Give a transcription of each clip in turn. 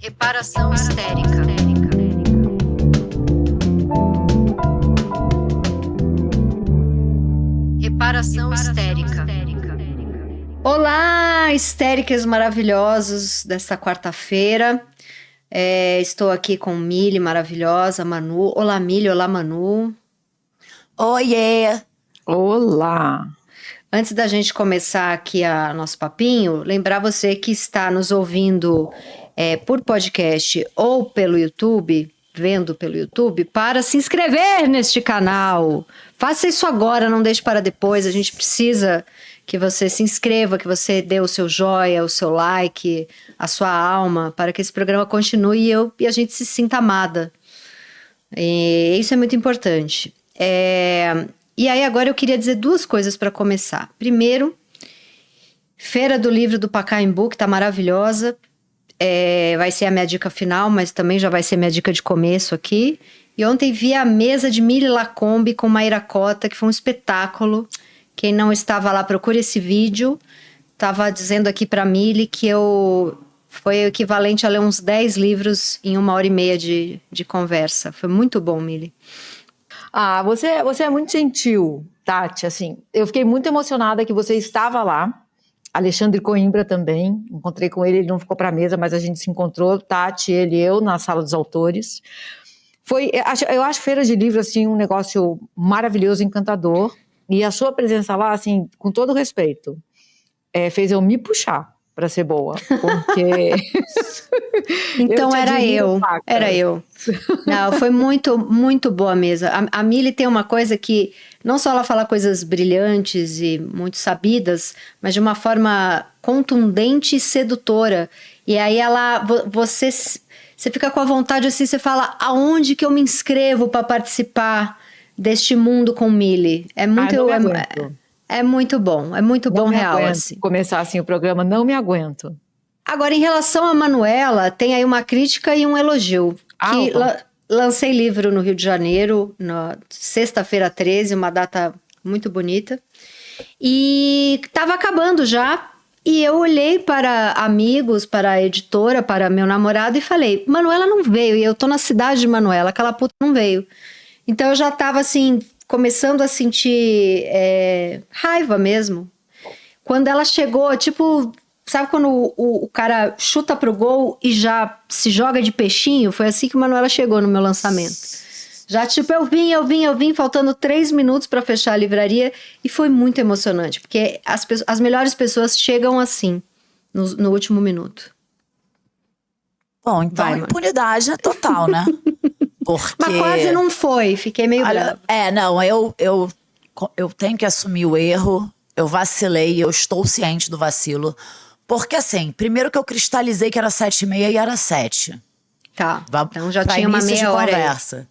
Reparação histérica. Reparação histérica. Olá, histéricas maravilhosos desta quarta-feira. Estou aqui com Mili maravilhosa, Manu. Olá, Mili. Olá, Manu. Oiê! Olá! Antes da gente começar aqui nosso papinho, lembrar você que está nos ouvindo por podcast ou pelo YouTube, vendo pelo YouTube, para se inscrever neste canal. Faça isso agora, não deixe para depois. A gente precisa que você se inscreva, que você dê o seu joia, o seu like, a sua alma, para que esse programa continue e a gente se sinta amada. E isso é muito importante. E aí agora eu queria dizer duas coisas para começar. Primeiro, Feira do Livro do Pacaembu, que está maravilhosa. Vai ser a minha dica final, mas também já vai ser minha dica de começo aqui. E ontem vi a mesa de Mili Lacombe com Maíra Cota, que foi um espetáculo. Quem não estava lá, procure esse vídeo. Estava dizendo aqui para Mili que foi o equivalente a ler uns 10 livros em 1h30 de conversa. Foi muito bom, Mili. Ah, você é muito gentil, Tati, assim, eu fiquei muito emocionada que você estava lá, Alexandre Coimbra também, encontrei com ele não ficou para a mesa, mas a gente se encontrou, Tati, ele e eu, na Sala dos Autores. Eu acho Feira de Livro, assim, um negócio maravilhoso, encantador, e a sua presença lá, assim, com todo respeito, fez eu me puxar para ser boa, porque... Então era eu. Não, foi muito, muito boa a mesa. A Mili tem uma coisa que, não só ela fala coisas brilhantes e muito sabidas, mas de uma forma contundente e sedutora. E aí você fica com a vontade assim, você fala, aonde que eu me inscrevo para participar deste mundo com Mili? É muito bom real. Assim. Começar assim o programa, não me aguento. Agora, em relação a Manuela, tem aí uma crítica e um elogio. Lancei livro no Rio de Janeiro, na sexta-feira 13, uma data muito bonita. E estava acabando já. E eu olhei para amigos, para a editora, para meu namorado e falei, Manuela não veio. E eu tô na cidade de Manuela, aquela puta não veio. Então eu já estava assim, começando a sentir raiva mesmo. Quando ela chegou, tipo... Sabe quando o cara chuta pro gol e já se joga de peixinho? Foi assim que a Manuela chegou no meu lançamento. Já tipo, eu vim, faltando 3 minutos para fechar a livraria. E foi muito emocionante, porque as melhores pessoas chegam assim, no último minuto. Bom, então impunidade total, né? Porque... Mas quase não foi, fiquei meio brava. Não, eu tenho que assumir o erro. Eu vacilei, eu estou ciente do vacilo. Porque assim, primeiro que eu cristalizei que era 7h30 e era 7. Tá, então já tinha uma meia hora conversa.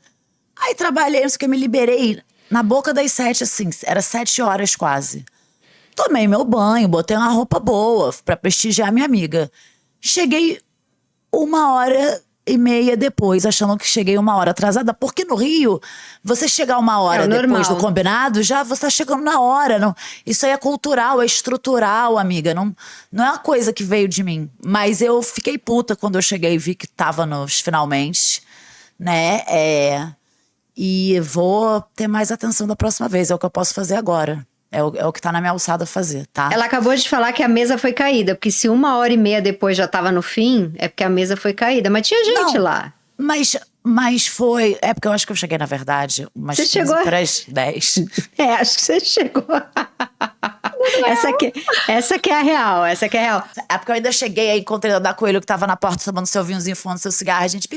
Aí trabalhei, isso que eu me liberei na boca das 7, assim, era 7 horas quase. Tomei meu banho, botei uma roupa boa pra prestigiar minha amiga. Cheguei 1h30 depois, achando que cheguei 1 hora atrasada. Porque no Rio, você chegar 1 hora depois do combinado, já você tá chegando na hora. Não, isso aí é cultural, é estrutural, amiga. Não é uma coisa que veio de mim. Mas eu fiquei puta quando eu cheguei e vi que tava nos finalmente, né? E vou ter mais atenção da próxima vez. É o que eu posso fazer agora. É o que tá na minha alçada fazer, tá? Ela acabou de falar que a mesa foi caída, porque se 1h30 depois já tava no fim, é porque a mesa foi caída. Mas tinha gente lá. Mas foi... É porque eu acho que eu cheguei, na verdade, umas 15 para as 10. Acho que você chegou. Essa que é a real, É porque eu ainda cheguei, aí encontrei a da Coelho, que tava na porta tomando seu vinhozinho, fumando seu cigarro. A gente...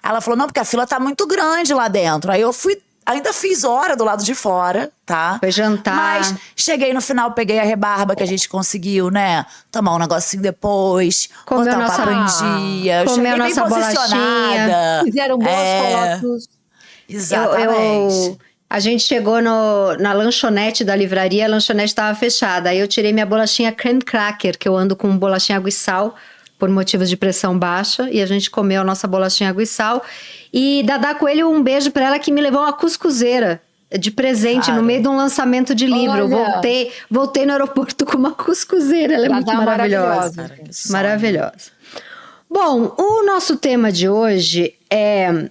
Ela falou, não, porque a fila tá muito grande lá dentro. Aí eu fui... Ainda fiz hora do lado de fora, tá? Foi jantar. Mas cheguei no final, peguei a rebarba que a gente conseguiu, né? Tomar um negocinho depois. Botar o papo em dia. Comer a nossa bolachinha. Fizeram boas fotos. Exatamente. A gente chegou na lanchonete da livraria, a lanchonete estava fechada. Aí eu tirei minha bolachinha creme cracker, que eu ando com bolachinha água e sal, por motivos de pressão baixa. E a gente comeu a nossa bolachinha água e sal. E Dadá Coelho, um beijo pra ela, que me levou uma cuscuzeira de presente no meio de um lançamento de livro. Eu voltei no aeroporto com uma cuscuzeira. Ela é muito maravilhosa. Maravilhosa. Bom, o nosso tema de hoje é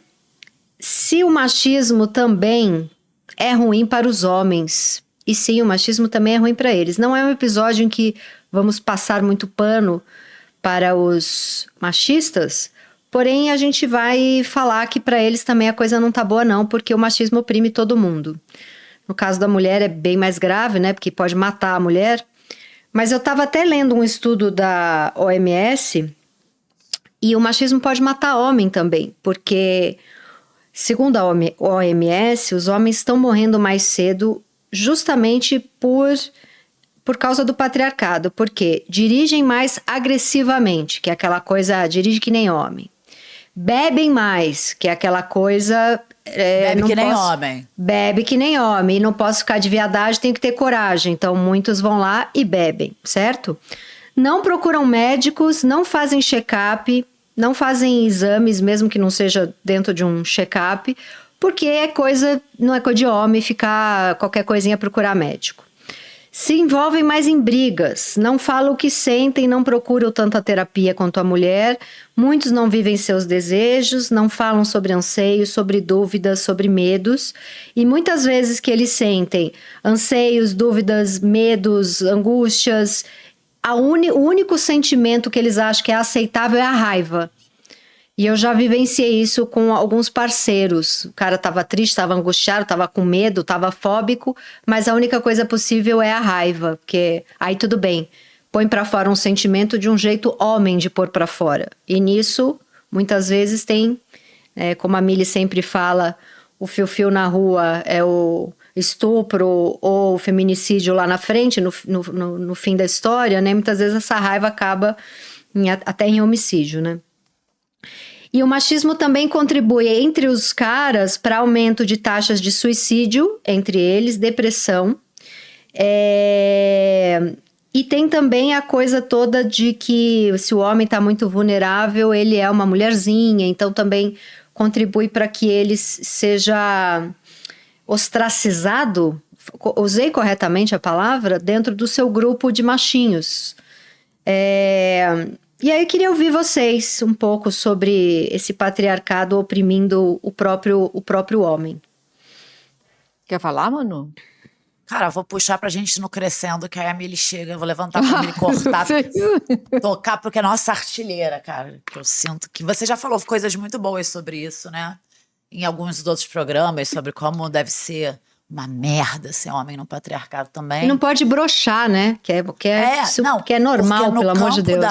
se o machismo também é ruim para os homens. E sim, o machismo também é ruim para eles. Não é um episódio em que vamos passar muito pano para os machistas, porém a gente vai falar que para eles também a coisa não tá boa não, porque o machismo oprime todo mundo. No caso da mulher é bem mais grave, né, porque pode matar a mulher. Mas eu estava até lendo um estudo da OMS e o machismo pode matar homem também, porque segundo a OMS, os homens estão morrendo mais cedo justamente por causa do patriarcado, porque dirigem mais agressivamente, que é aquela coisa, dirige que nem homem. Bebem mais, que é aquela coisa... Bebe que nem homem. Bebe que nem homem, e não posso ficar de viadagem, tenho que ter coragem. Então muitos vão lá e bebem, certo? Não procuram médicos, não fazem check-up, não fazem exames, mesmo que não seja dentro de um check-up, porque não é coisa de homem ficar qualquer coisinha procurar médico. Se envolvem mais em brigas, não falam o que sentem, não procuram tanta terapia quanto a mulher, muitos não vivem seus desejos, não falam sobre anseios, sobre dúvidas, sobre medos, e muitas vezes que eles sentem anseios, dúvidas, medos, angústias, o único sentimento que eles acham que é aceitável é a raiva. E eu já vivenciei isso com alguns parceiros. O cara estava triste, estava angustiado, estava com medo, estava fóbico, mas a única coisa possível é a raiva, porque aí tudo bem. Põe para fora um sentimento de um jeito homem de pôr para fora. E nisso, muitas vezes tem, como a Mili sempre fala, o fio-fio na rua é o estupro ou o feminicídio lá na frente, no fim da história, né? Muitas vezes essa raiva acaba até em homicídio, né? E o machismo também contribui entre os caras para aumento de taxas de suicídio, entre eles, depressão. E tem também a coisa toda de que se o homem está muito vulnerável, ele é uma mulherzinha, então também contribui para que ele seja ostracizado, usei corretamente a palavra, dentro do seu grupo de machinhos. E aí eu queria ouvir vocês um pouco sobre esse patriarcado oprimindo o próprio homem. Quer falar, Manu? Cara, eu vou puxar pra gente no crescendo, que aí a Mili chega, eu vou levantar pra Mili cortar, tocar, porque é nossa artilheira, cara. Que eu sinto que você já falou coisas muito boas sobre isso, né? Em alguns dos outros programas, sobre como deve ser uma merda ser homem no patriarcado também. E não pode broxar, né? Que é normal, pelo amor de Deus.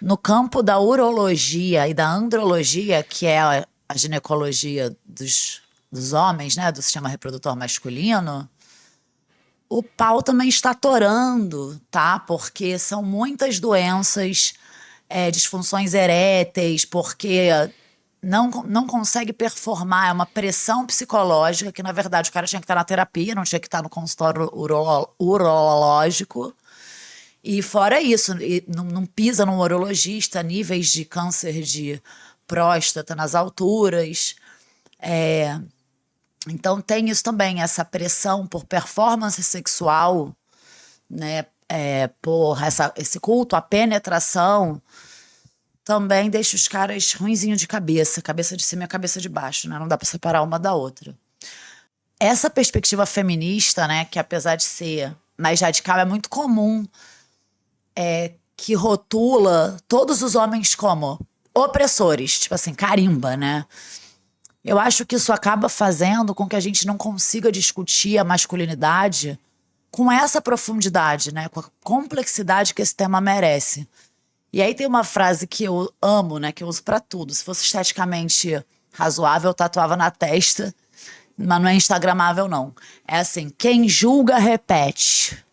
No campo da urologia e da andrologia, que é a ginecologia dos homens, né, do sistema reprodutor masculino, o pau também está torando, tá? Porque são muitas doenças, disfunções eréteis, porque não consegue performar, é uma pressão psicológica, que na verdade o cara tinha que estar na terapia, não tinha que estar no consultório urológico. E fora isso, não pisa num urologista, níveis de câncer de próstata nas alturas. Então tem isso também, essa pressão por performance sexual, né, por esse culto à penetração, também deixa os caras ruinzinho de cabeça de cima e cabeça de baixo, né? Não dá para separar uma da outra. Essa perspectiva feminista, né, que apesar de ser mais radical, é muito comum, que rotula todos os homens como opressores, tipo assim, carimba, né? Eu acho que isso acaba fazendo com que a gente não consiga discutir a masculinidade com essa profundidade, né? Com a complexidade que esse tema merece. E aí tem uma frase que eu amo, né? Que eu uso pra tudo. Se fosse esteticamente razoável, eu tatuava na testa, mas não é instagramável, não. É assim, quem julga, repete.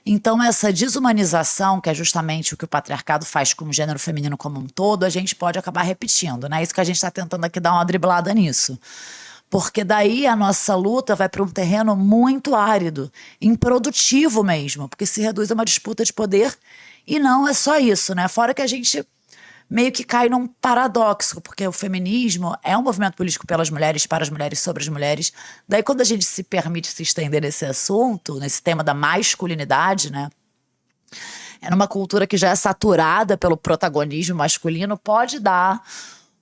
Então, essa desumanização, que é justamente o que o patriarcado faz com o gênero feminino como um todo, a gente pode acabar repetindo, né? Isso que a gente está tentando aqui dar uma driblada nisso. Porque daí a nossa luta vai para um terreno muito árido, improdutivo mesmo, porque se reduz a uma disputa de poder. E não é só isso, né? Fora que a gente meio que cai num paradoxo, porque o feminismo é um movimento político pelas mulheres, para as mulheres, sobre as mulheres. Daí quando a gente se permite se estender nesse assunto, nesse tema da masculinidade, né? é numa cultura que já é saturada pelo protagonismo masculino, pode dar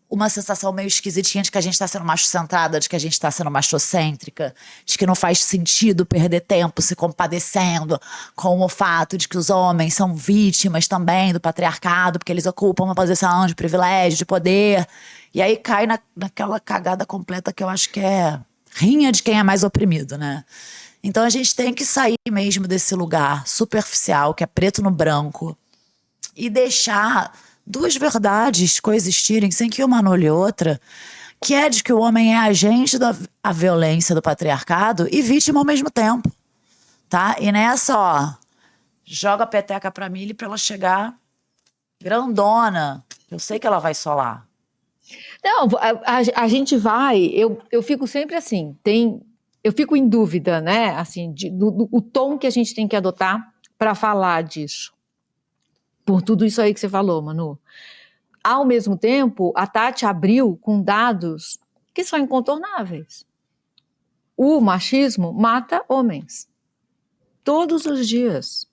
uma sensação meio esquisitinha de que a gente tá sendo macho-centrada, de que a gente tá sendo machocêntrica, de que não faz sentido perder tempo se compadecendo com o fato de que os homens são vítimas também do patriarcado, porque eles ocupam uma posição de privilégio, de poder. E aí cai naquela cagada completa que eu acho que é rinha de quem é mais oprimido, né? Então a gente tem que sair mesmo desse lugar superficial, que é preto no branco, e deixar duas verdades coexistirem sem que uma anule outra, que é de que o homem é agente da violência do patriarcado e vítima ao mesmo tempo, tá? E nessa, ó, joga a peteca pra Milly pra ela chegar grandona. Eu sei que ela vai solar. Não, a gente vai, eu fico sempre assim, eu fico em dúvida, né, assim, o tom que a gente tem que adotar para falar disso. Por tudo isso aí que você falou, Manu. Ao mesmo tempo, a Tati abriu com dados que são incontornáveis. O machismo mata homens. Todos os dias.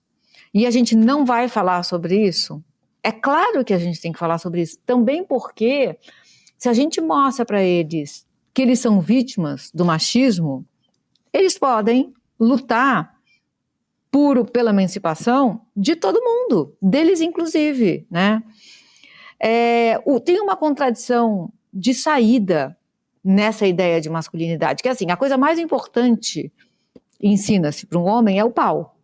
E a gente não vai falar sobre isso? É claro que a gente tem que falar sobre isso. Também porque, se a gente mostra para eles que eles são vítimas do machismo, eles podem lutar pela emancipação de todo mundo, deles inclusive, né? Tem uma contradição de saída nessa ideia de masculinidade, que é assim, a coisa mais importante ensina-se para um homem é o pau.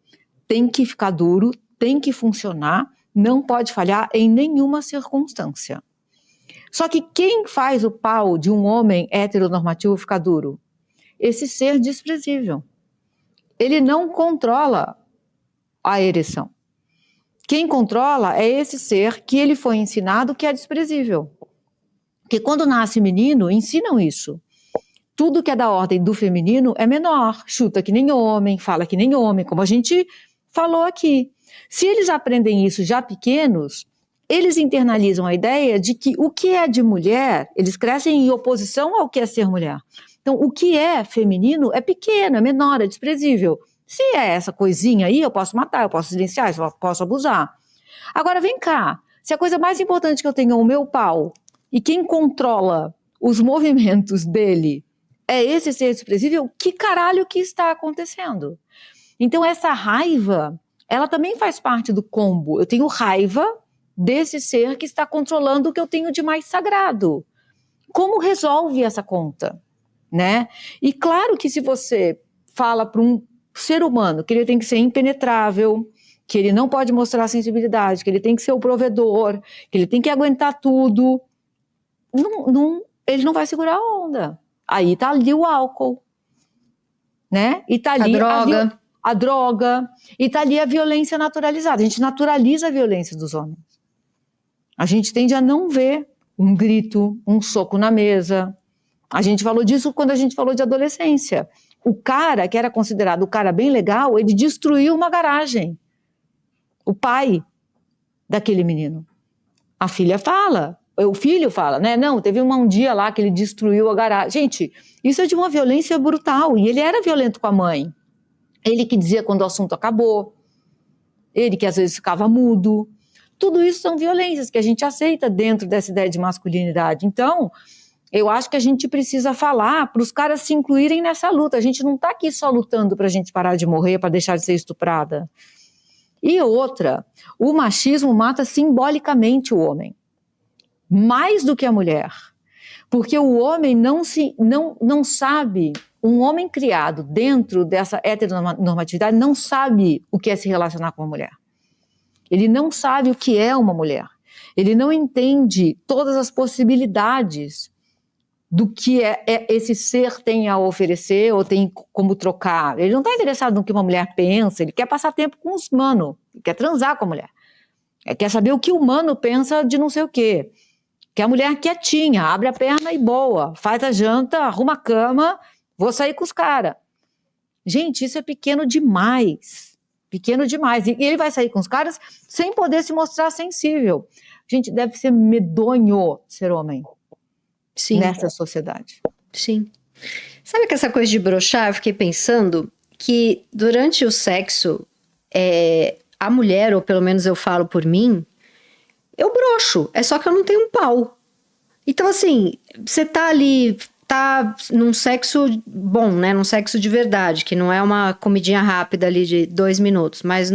Tem que ficar duro, tem que funcionar, não pode falhar em nenhuma circunstância. Só que quem faz o pau de um homem heteronormativo ficar duro? Esse ser desprezível. Ele não controla a ereção. Quem controla é esse ser que ele foi ensinado que é desprezível. Porque quando nasce menino, ensinam isso. Tudo que é da ordem do feminino é menor, chuta que nem homem, fala que nem homem, como a gente falou aqui. Se eles aprendem isso já pequenos, eles internalizam a ideia de que o que é de mulher, eles crescem em oposição ao que é ser mulher. Então, o que é feminino é pequeno, é menor, é desprezível. Se é essa coisinha aí, eu posso matar, eu posso silenciar, eu posso abusar. Agora, vem cá. Se a coisa mais importante que eu tenho é o meu pau, e quem controla os movimentos dele é esse ser desprezível, que caralho que está acontecendo? Então, essa raiva, ela também faz parte do combo. Eu tenho raiva desse ser que está controlando o que eu tenho de mais sagrado. Como resolve essa conta? Né? E claro que se você fala para um ser humano que ele tem que ser impenetrável, que ele não pode mostrar sensibilidade, que ele tem que ser o provedor, que ele tem que aguentar tudo, ele não vai segurar a onda. Aí tá ali o álcool, né? E tá ali a droga, e tá ali a violência naturalizada. A gente naturaliza a violência dos homens. A gente tende a não ver um grito, um soco na mesa. A gente falou disso quando a gente falou de adolescência. O cara, que era considerado o cara bem legal, ele destruiu uma garagem. O pai daquele menino. A filha fala, o filho fala, né? Não, teve um dia lá que ele destruiu a garagem. Gente, isso é de uma violência brutal. E ele era violento com a mãe. Ele que dizia quando o assunto acabou. Ele que às vezes ficava mudo. Tudo isso são violências que a gente aceita dentro dessa ideia de masculinidade. Então, eu acho que a gente precisa falar para os caras se incluírem nessa luta. A gente não está aqui só lutando para a gente parar de morrer, para deixar de ser estuprada. E outra, o machismo mata simbolicamente o homem, mais do que a mulher. Porque o homem não sabe, um homem criado dentro dessa heteronormatividade não sabe o que é se relacionar com a mulher. Ele não sabe o que é uma mulher. Ele não entende todas as possibilidades do que esse ser tem a oferecer ou tem como trocar. Ele não está interessado no que uma mulher pensa, ele quer passar tempo com os mano, ele quer transar com a mulher. Ele quer saber o que o humano pensa de não sei o quê. Que a mulher quietinha, abre a perna e boa, faz a janta, arruma a cama, vou sair com os caras. Gente, isso é pequeno demais. Pequeno demais. E ele vai sair com os caras sem poder se mostrar sensível. Gente, deve ser medonho ser homem. Sim. Nessa sociedade. Sim. Sabe que essa coisa de broxar, eu fiquei pensando que durante o sexo, a mulher, ou pelo menos eu falo por mim, eu broxo, é só que eu não tenho um pau. Então, assim, você tá ali, tá num sexo bom, né? Num sexo de verdade, que não é uma comidinha rápida ali de 2 minutos, mas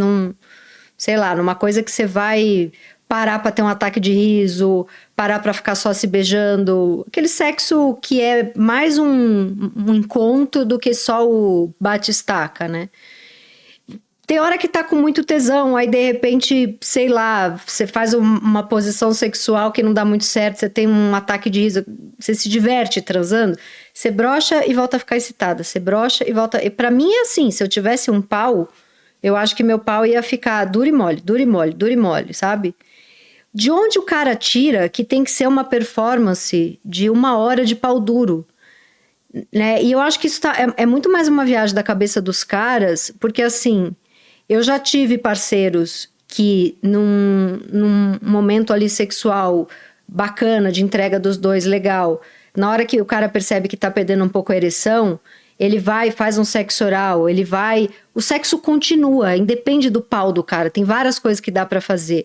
sei lá, numa coisa que você vai parar pra ter um ataque de riso, parar pra ficar só se beijando. Aquele sexo que é mais um encontro do que só o bate-estaca, né? Tem hora que tá com muito tesão, aí de repente, sei lá, você faz uma posição sexual que não dá muito certo, você tem um ataque de riso, você se diverte transando, você brocha e volta a ficar excitada, você brocha e volta... E pra mim é assim, se eu tivesse um pau, eu acho que meu pau ia ficar duro e mole, duro e mole, duro e mole, sabe? De onde o cara tira que tem que ser uma performance de 1 hora de pau duro? Né? E eu acho que isso é muito mais uma viagem da cabeça dos caras, porque assim... Eu já tive parceiros que num momento ali sexual bacana, de entrega dos dois, legal, na hora que o cara percebe que tá perdendo um pouco a ereção, ele vai, faz um sexo oral, ele vai... O sexo continua, independe do pau do cara, tem várias coisas que dá pra fazer.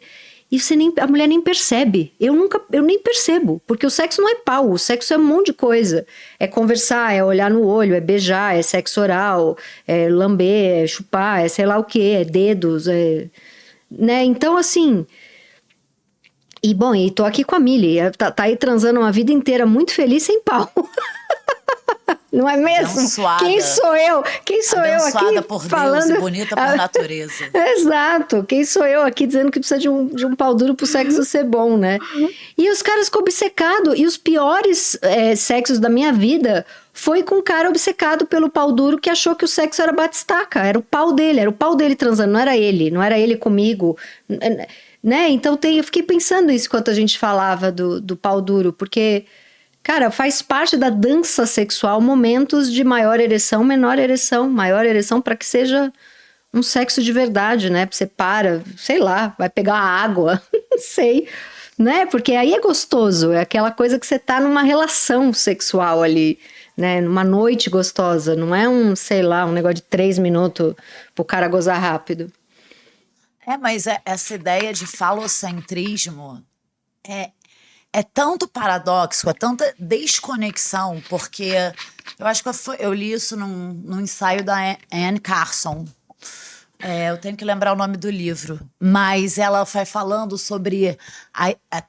E a mulher nem percebe. Eu nem percebo, porque o sexo não é pau, o sexo é um monte de coisa. É conversar, é olhar no olho, é beijar, é sexo oral, é lamber, é chupar, é sei lá o que, é dedos, né? Então, assim... E bom, e tô aqui com a Milly, tá aí transando uma vida inteira muito feliz sem pau. Não é mesmo? Abençoada. Quem sou eu? Quem sou eu aqui Abençoada por falando... Deus e bonita por natureza. Exato. Quem sou eu aqui dizendo que precisa de um pau duro pro sexo ser bom, né? E os caras ficam obcecados. E os piores sexos da minha vida foi com um cara obcecado pelo pau duro que achou que o sexo era batistaca. Era o pau dele transando, não era ele comigo, né? Então eu fiquei pensando isso enquanto a gente falava do pau duro, porque... Cara, faz parte da dança sexual momentos de maior ereção, menor ereção, maior ereção para que seja um sexo de verdade, né? Você sei lá, vai pegar água, não sei, né? Porque aí é gostoso, é aquela coisa que você tá numa relação sexual ali, né? Numa noite gostosa, não é sei lá, um negócio de 3 minutos pro cara gozar rápido. Mas essa ideia de falocentrismo é tanto paradoxo, é tanta desconexão, porque eu acho que eu li isso num ensaio da Anne Carson. Eu tenho que lembrar o nome do livro, mas ela vai falando sobre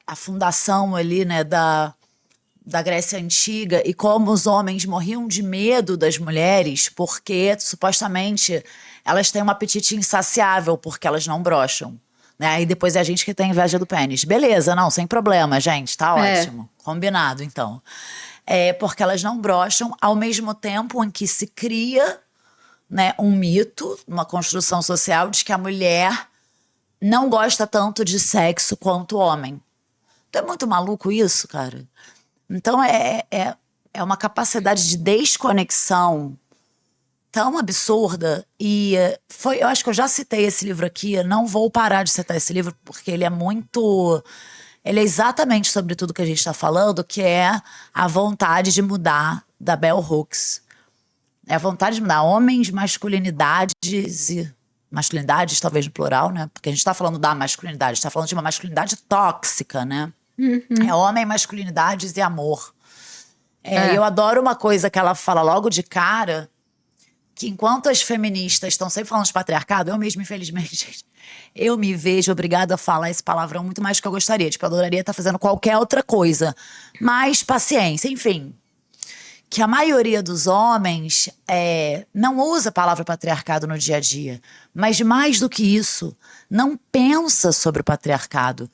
a fundação ali, né, da Grécia Antiga e como os homens morriam de medo das mulheres porque, supostamente, elas têm um apetite insaciável porque elas não brocham. Né? E depois é a gente que tem inveja do pênis. Beleza, não, sem problema, gente, tá ótimo. Combinado, então. Porque elas não brocham ao mesmo tempo em que se cria, né, um mito, uma construção social de que a mulher não gosta tanto de sexo quanto o homem. Então é muito maluco isso, cara. Então é uma capacidade de desconexão tão absurda, e eu acho que eu já citei esse livro aqui, não vou parar de citar esse livro, porque ele é exatamente sobre tudo que a gente está falando, que é a vontade de mudar, da Bell Hooks. É a vontade de mudar homens, masculinidades e... Masculinidades, talvez no plural, né? Porque a gente está falando da masculinidade, a gente está falando de uma masculinidade tóxica, né? Uhum. É homem, masculinidades e amor. Eu adoro uma coisa que ela fala logo de cara, que enquanto as feministas estão sempre falando de patriarcado, eu mesma, infelizmente, gente, eu me vejo obrigada a falar esse palavrão muito mais do que eu gostaria. Tipo, eu adoraria estar fazendo qualquer outra coisa. Mas paciência, enfim. Que a maioria dos homens não usa a palavra patriarcado no dia a dia. Mas mais do que isso, não pensa sobre o patriarcado.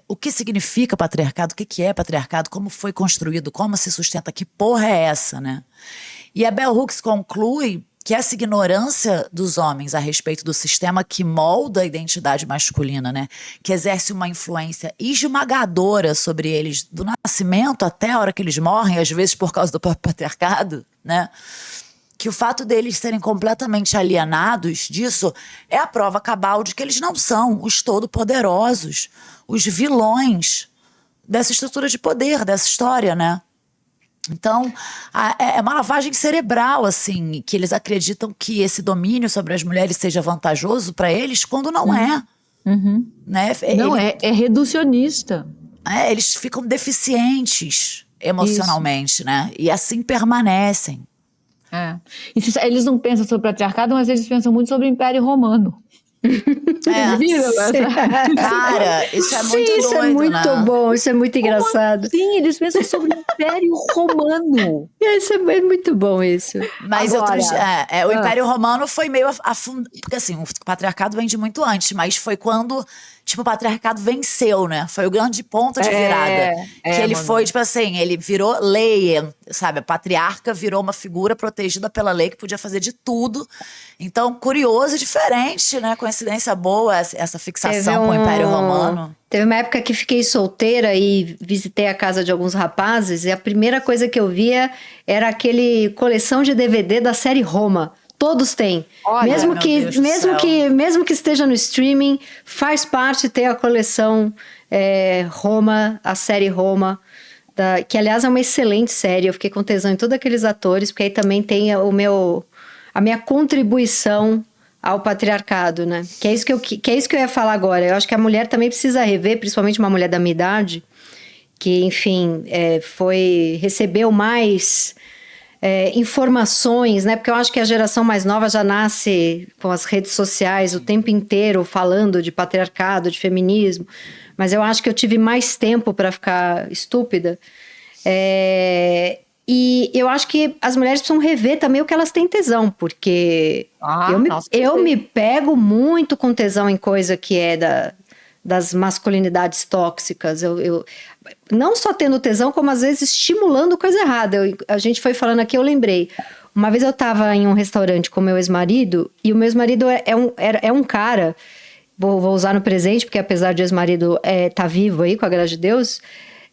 O que significa patriarcado, o que é patriarcado, como foi construído, como se sustenta, que porra é essa, né? E a Bell Hooks conclui que essa ignorância dos homens a respeito do sistema que molda a identidade masculina, né, que exerce uma influência esmagadora sobre eles do nascimento até a hora que eles morrem, às vezes por causa do próprio patriarcado, né, que o fato deles serem completamente alienados disso é a prova cabal de que eles não são os todo-poderosos, os vilões dessa estrutura de poder, dessa história, né? Então, é uma lavagem cerebral, assim, que eles acreditam que esse domínio sobre as mulheres seja vantajoso para eles, quando não é. Né? Não, é reducionista. Eles ficam deficientes emocionalmente, né? E assim permanecem. Eles não pensam sobre o patriarcado, mas eles pensam muito sobre o Império Romano. Viram Cara, isso é muito doido, isso é muito bom, isso é muito engraçado. Sim, eles pensam sobre o Império Romano. Isso é muito bom, isso. Mas o Império Romano foi meio afundado, porque assim, o patriarcado vem de muito antes, mas foi quando, tipo, o patriarcado venceu, né? Foi o grande ponto de virada. Que ele foi, tipo assim, ele virou lei, sabe? A patriarca virou uma figura protegida pela lei que podia fazer de tudo. Então, curioso e diferente, né? Coincidência boa essa fixação com o Império Romano. Teve uma época que fiquei solteira e visitei a casa de alguns rapazes e a primeira coisa que eu via era aquele coleção de DVD da série Roma. Todos têm. Olha, mesmo que esteja no streaming, faz parte ter a coleção Roma, a série Roma, que aliás é uma excelente série. Eu fiquei com tesão em todos aqueles atores, porque aí também tem a minha contribuição ao patriarcado, né? Que é isso que eu ia falar agora. Eu acho que a mulher também precisa rever, principalmente uma mulher da minha idade, que, enfim, recebeu mais informações, né? Porque eu acho que a geração mais nova já nasce com as redes sociais o tempo inteiro falando de patriarcado, de feminismo. Mas eu acho que eu tive mais tempo para ficar estúpida. E eu acho que as mulheres precisam rever também o que elas têm tesão, porque eu me pego muito com tesão em coisa que é das masculinidades tóxicas. Eu não só tendo tesão, como às vezes estimulando coisa errada. A gente foi falando aqui, eu lembrei. Uma vez eu estava em um restaurante com meu ex-marido, e o meu ex-marido é um cara, vou usar no presente, porque apesar de ex-marido tá vivo aí, com a graça de Deus...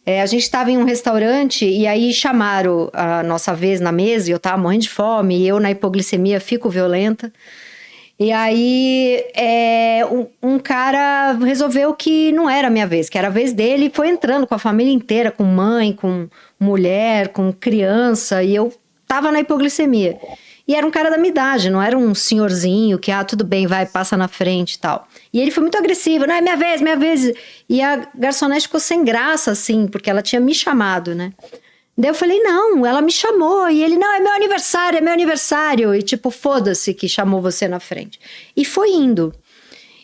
a gente estava em um restaurante e aí chamaram a nossa vez na mesa e eu tava morrendo de fome e eu na hipoglicemia fico violenta. E aí um cara resolveu que não era a minha vez, que era a vez dele, e foi entrando com a família inteira, com mãe, com mulher, com criança, e eu tava na hipoglicemia. E era um cara da minha idade, não era um senhorzinho que, tudo bem, vai, passa na frente e tal. E ele foi muito agressivo, não, é minha vez, minha vez. E a garçonete ficou sem graça, assim, porque ela tinha me chamado, né? Daí eu falei, não, ela me chamou. E ele, não, é meu aniversário. E tipo, foda-se que chamou você na frente. E foi indo.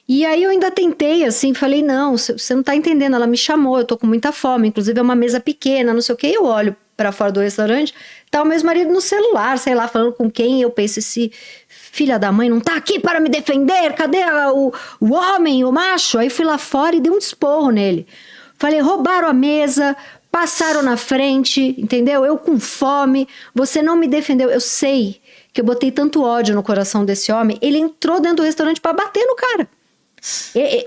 E aí eu ainda tentei, assim, falei, não, você não tá entendendo, ela me chamou, eu tô com muita fome, inclusive é uma mesa pequena, não sei o quê. E eu olho pra fora do restaurante, tá o meu marido no celular, sei lá, falando com quem, e eu penso, esse filha da mãe não tá aqui para me defender, cadê o homem, o macho? Aí fui lá fora e dei um esporro nele. Falei, roubaram a mesa, passaram na frente, entendeu? Eu com fome, você não me defendeu. Eu sei que eu botei tanto ódio no coração desse homem, ele entrou dentro do restaurante para bater no cara.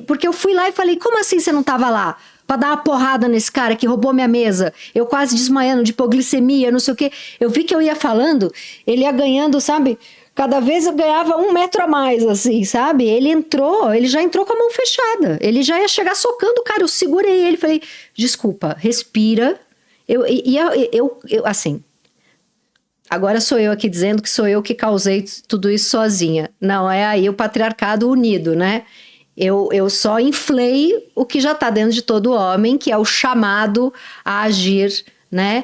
Porque eu fui lá e falei, como assim você não tava lá? Pra dar uma porrada nesse cara que roubou minha mesa. Eu quase desmaiando de hipoglicemia, não sei o quê. Eu vi que eu ia falando, ele ia ganhando, sabe? Cada vez eu ganhava 1 metro a mais, assim, sabe? Ele já entrou com a mão fechada. Ele já ia chegar socando o cara. Eu segurei ele, falei, desculpa, respira. Eu assim, agora sou eu aqui dizendo que sou eu que causei tudo isso sozinha. Não, é aí o patriarcado unido, né? Eu só inflei o que já está dentro de todo homem, que é o chamado a agir, né?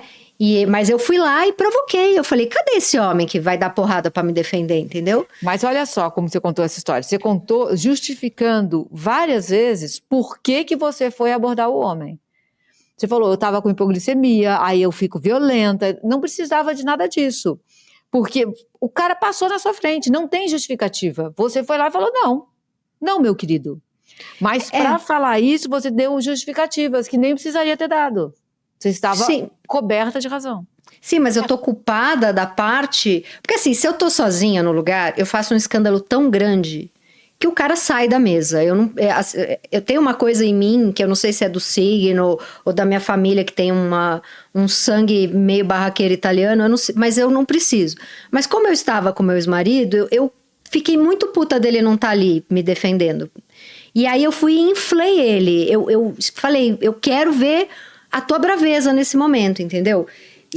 Mas eu fui lá e provoquei. Eu falei, cadê esse homem que vai dar porrada para me defender, entendeu? Mas olha só como você contou essa história. Você contou justificando várias vezes por que você foi abordar o homem. Você falou, eu estava com hipoglicemia, aí eu fico violenta. Não precisava de nada disso. Porque o cara passou na sua frente, não tem justificativa. Você foi lá e falou, não, meu querido. Mas para falar isso, você deu justificativas que nem precisaria ter dado. Você estava coberta de razão. Sim, mas eu tô culpada da parte... Porque assim, se eu tô sozinha no lugar, eu faço um escândalo tão grande que o cara sai da mesa. Eu tenho uma coisa em mim, que eu não sei se é do signo ou da minha família, que tem um sangue meio barraqueiro italiano, eu não sei, mas eu não preciso. Mas como eu estava com meu ex-marido, eu fiquei muito puta dele não estar ali me defendendo. E aí eu fui e inflei ele. Eu falei, eu quero ver a tua braveza nesse momento, entendeu?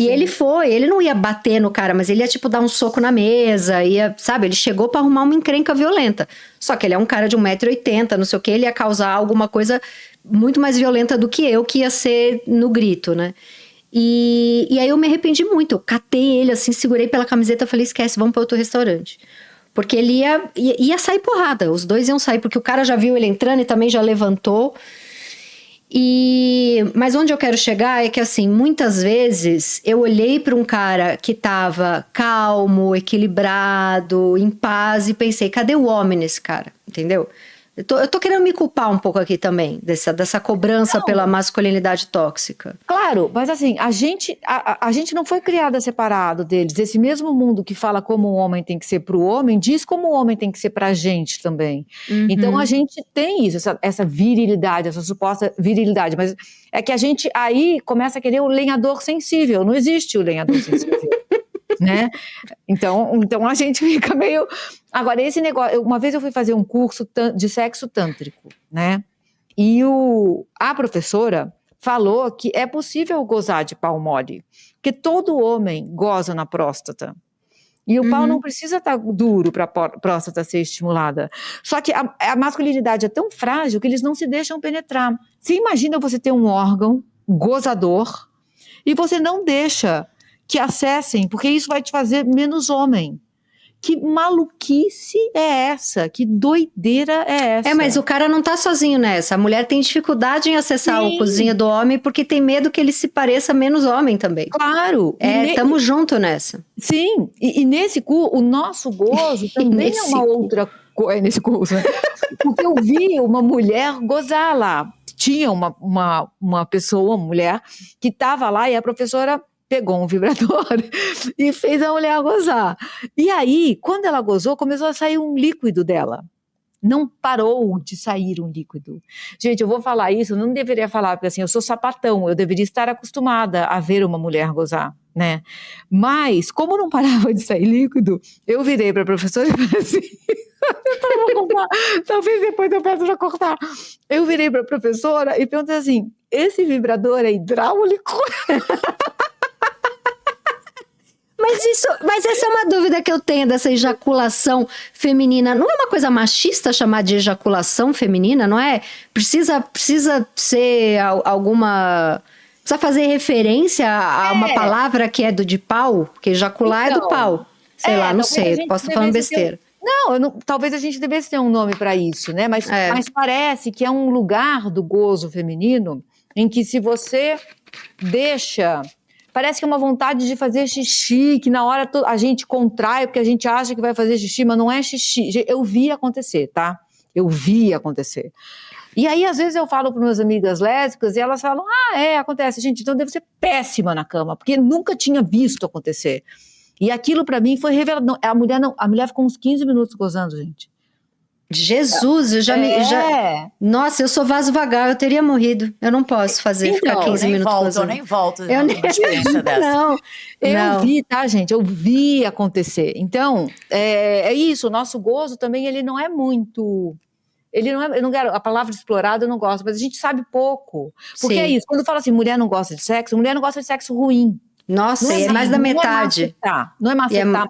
E ele não ia bater no cara, mas ele ia, tipo, dar um soco na mesa, ia, sabe? Ele chegou pra arrumar uma encrenca violenta. Só que ele é um cara de 1,80 m, não sei o quê, ele ia causar alguma coisa muito mais violenta do que eu, que ia ser no grito, né? E aí eu me arrependi muito, eu catei ele assim, segurei pela camiseta, falei, esquece, vamos para outro restaurante. Porque ele ia sair porrada, os dois iam sair, porque o cara já viu ele entrando e também já levantou. Mas onde eu quero chegar é que, assim, muitas vezes eu olhei para um cara que tava calmo, equilibrado, em paz e pensei, cadê o homem nesse cara? Entendeu? Eu tô querendo me culpar um pouco aqui também, dessa cobrança pela masculinidade tóxica. Claro, mas assim, a gente não foi criada separado deles. Esse mesmo mundo que fala como o homem tem que ser para o homem, diz como o homem tem que ser para a gente também. Então a gente tem isso, essa virilidade, essa suposta virilidade, mas é que a gente aí começa a querer o lenhador sensível. Não existe o lenhador sensível. Né? Então a gente fica meio... Agora, esse negócio... Uma vez eu fui fazer um curso de sexo tântrico, né? E a professora falou que é possível gozar de pau mole, que todo homem goza na próstata. E o pau não precisa estar duro para a próstata ser estimulada. Só que a masculinidade é tão frágil que eles não se deixam penetrar. Você imagina você ter um órgão gozador e você não deixa que acessem, porque isso vai te fazer menos homem. Que maluquice é essa? Que doideira é essa? Mas o cara não tá sozinho nessa. A mulher tem dificuldade em acessar o cozinho do homem porque tem medo que ele se pareça menos homem também. Claro. Tamo junto nessa. Sim. E nesse curso, o nosso gozo também é uma outra coisa. Nesse curso, né? Porque eu vi uma mulher gozar lá. Tinha uma pessoa, uma mulher, que estava lá e a professora pegou um vibrador e fez a mulher gozar. E aí, quando ela gozou, começou a sair um líquido dela. Não parou de sair um líquido. Gente, eu vou falar isso, eu não deveria falar, porque assim, eu sou sapatão, eu deveria estar acostumada a ver uma mulher gozar, né? Mas, como não parava de sair líquido, eu virei para a professora e falei assim... Talvez depois eu peço para cortar. Eu virei para a professora e perguntei assim, esse vibrador é hidráulico? Mas essa é uma dúvida que eu tenho dessa ejaculação feminina. Não é uma coisa machista chamar de ejaculação feminina, não é? Precisa ser alguma... Precisa fazer referência a uma palavra que é de pau? Porque ejacular é do pau. Sei lá, não sei, posso estar falando besteira. Talvez a gente devesse ter um nome para isso, né? Mas parece que é um lugar do gozo feminino em que se você deixa... Parece que é uma vontade de fazer xixi, que na hora a gente contrai porque a gente acha que vai fazer xixi, mas não é xixi. Eu vi acontecer, tá? Eu vi acontecer. E aí, às vezes, eu falo para minhas amigas lésbicas e elas falam, acontece. Gente, então deve ser péssima na cama, porque nunca tinha visto acontecer. E aquilo para mim foi revelador. A mulher ficou uns 15 minutos gozando, gente. Jesus, Nossa, eu sou vaso vagal, eu teria morrido. Eu não posso ficar 15 minutos gozando. Eu nem volto. Eu nem experiência dessa. Não. Eu vi, tá, gente? Eu vi acontecer. Então, é isso. O nosso gozo também, ele não é muito... Ele não é, eu não quero, a palavra explorado eu não gosto, mas a gente sabe pouco. Porque é isso, quando fala assim, mulher não gosta de sexo ruim. Nossa, é mais da metade. Não é macetar,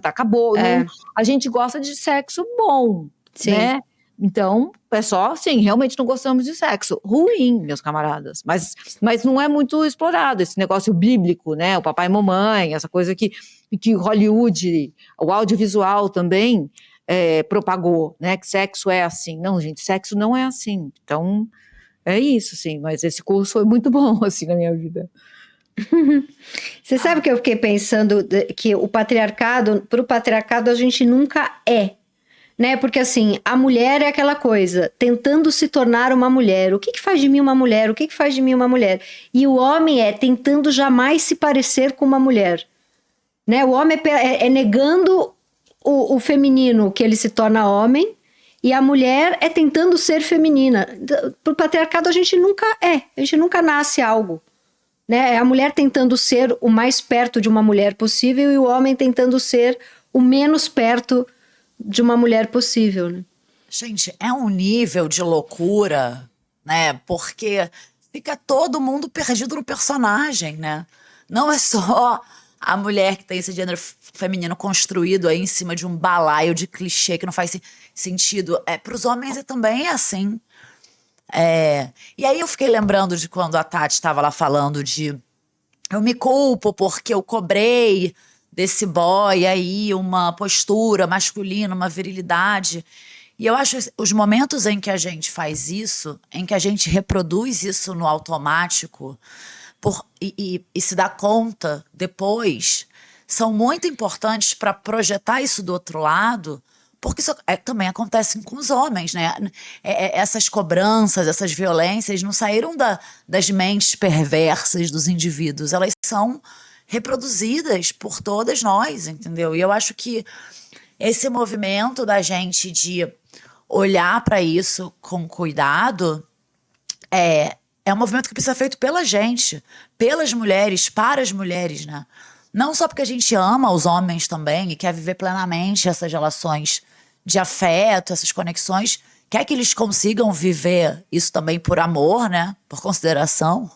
acabou. Não, a gente gosta de sexo bom, né? Então, pessoal, sim, realmente não gostamos de sexo ruim, meus camaradas. Mas não é muito explorado, esse negócio bíblico, né? O papai e mamãe, essa coisa que Hollywood, o audiovisual também propagou, né? Que sexo é assim. Não, gente, sexo não é assim. Então, é isso, sim. Mas esse curso foi muito bom, assim, na minha vida. Você sabe que eu fiquei pensando que pro patriarcado a gente nunca é, né? Porque assim, a mulher é aquela coisa, tentando se tornar uma mulher. O que faz de mim uma mulher? O que faz de mim uma mulher? E o homem é tentando jamais se parecer com uma mulher, né? O homem é negando o feminino, que ele se torna homem, e a mulher é tentando ser feminina. Pro patriarcado a gente nunca nasce algo. Né? É a mulher tentando ser o mais perto de uma mulher possível e o homem tentando ser o menos perto de uma mulher possível. Né? Gente, é um nível de loucura, né? Porque fica todo mundo perdido no personagem, né? não é só a mulher que tem esse gênero feminino construído aí em cima de um balaio de clichê que não faz sentido. Pros homens também é assim. E aí eu fiquei lembrando de quando a Tati estava lá falando de... Eu me culpo porque eu cobrei desse boy aí uma postura masculina, uma virilidade. E eu acho os momentos em que a gente faz isso, em que a gente reproduz isso no automático e se dá conta depois, são muito importantes para projetar isso do outro lado, porque isso também acontece com os homens, né? Essas cobranças, essas violências não saíram das mentes perversas dos indivíduos, elas são reproduzidas por todas nós, entendeu? E eu acho que esse movimento da gente de olhar para isso com cuidado é um movimento que precisa ser feito pela gente, pelas mulheres, para as mulheres, né? Não só porque a gente ama os homens também e quer viver plenamente essas relações de afeto, essas conexões, quer que eles consigam viver isso também por amor, né? Por consideração,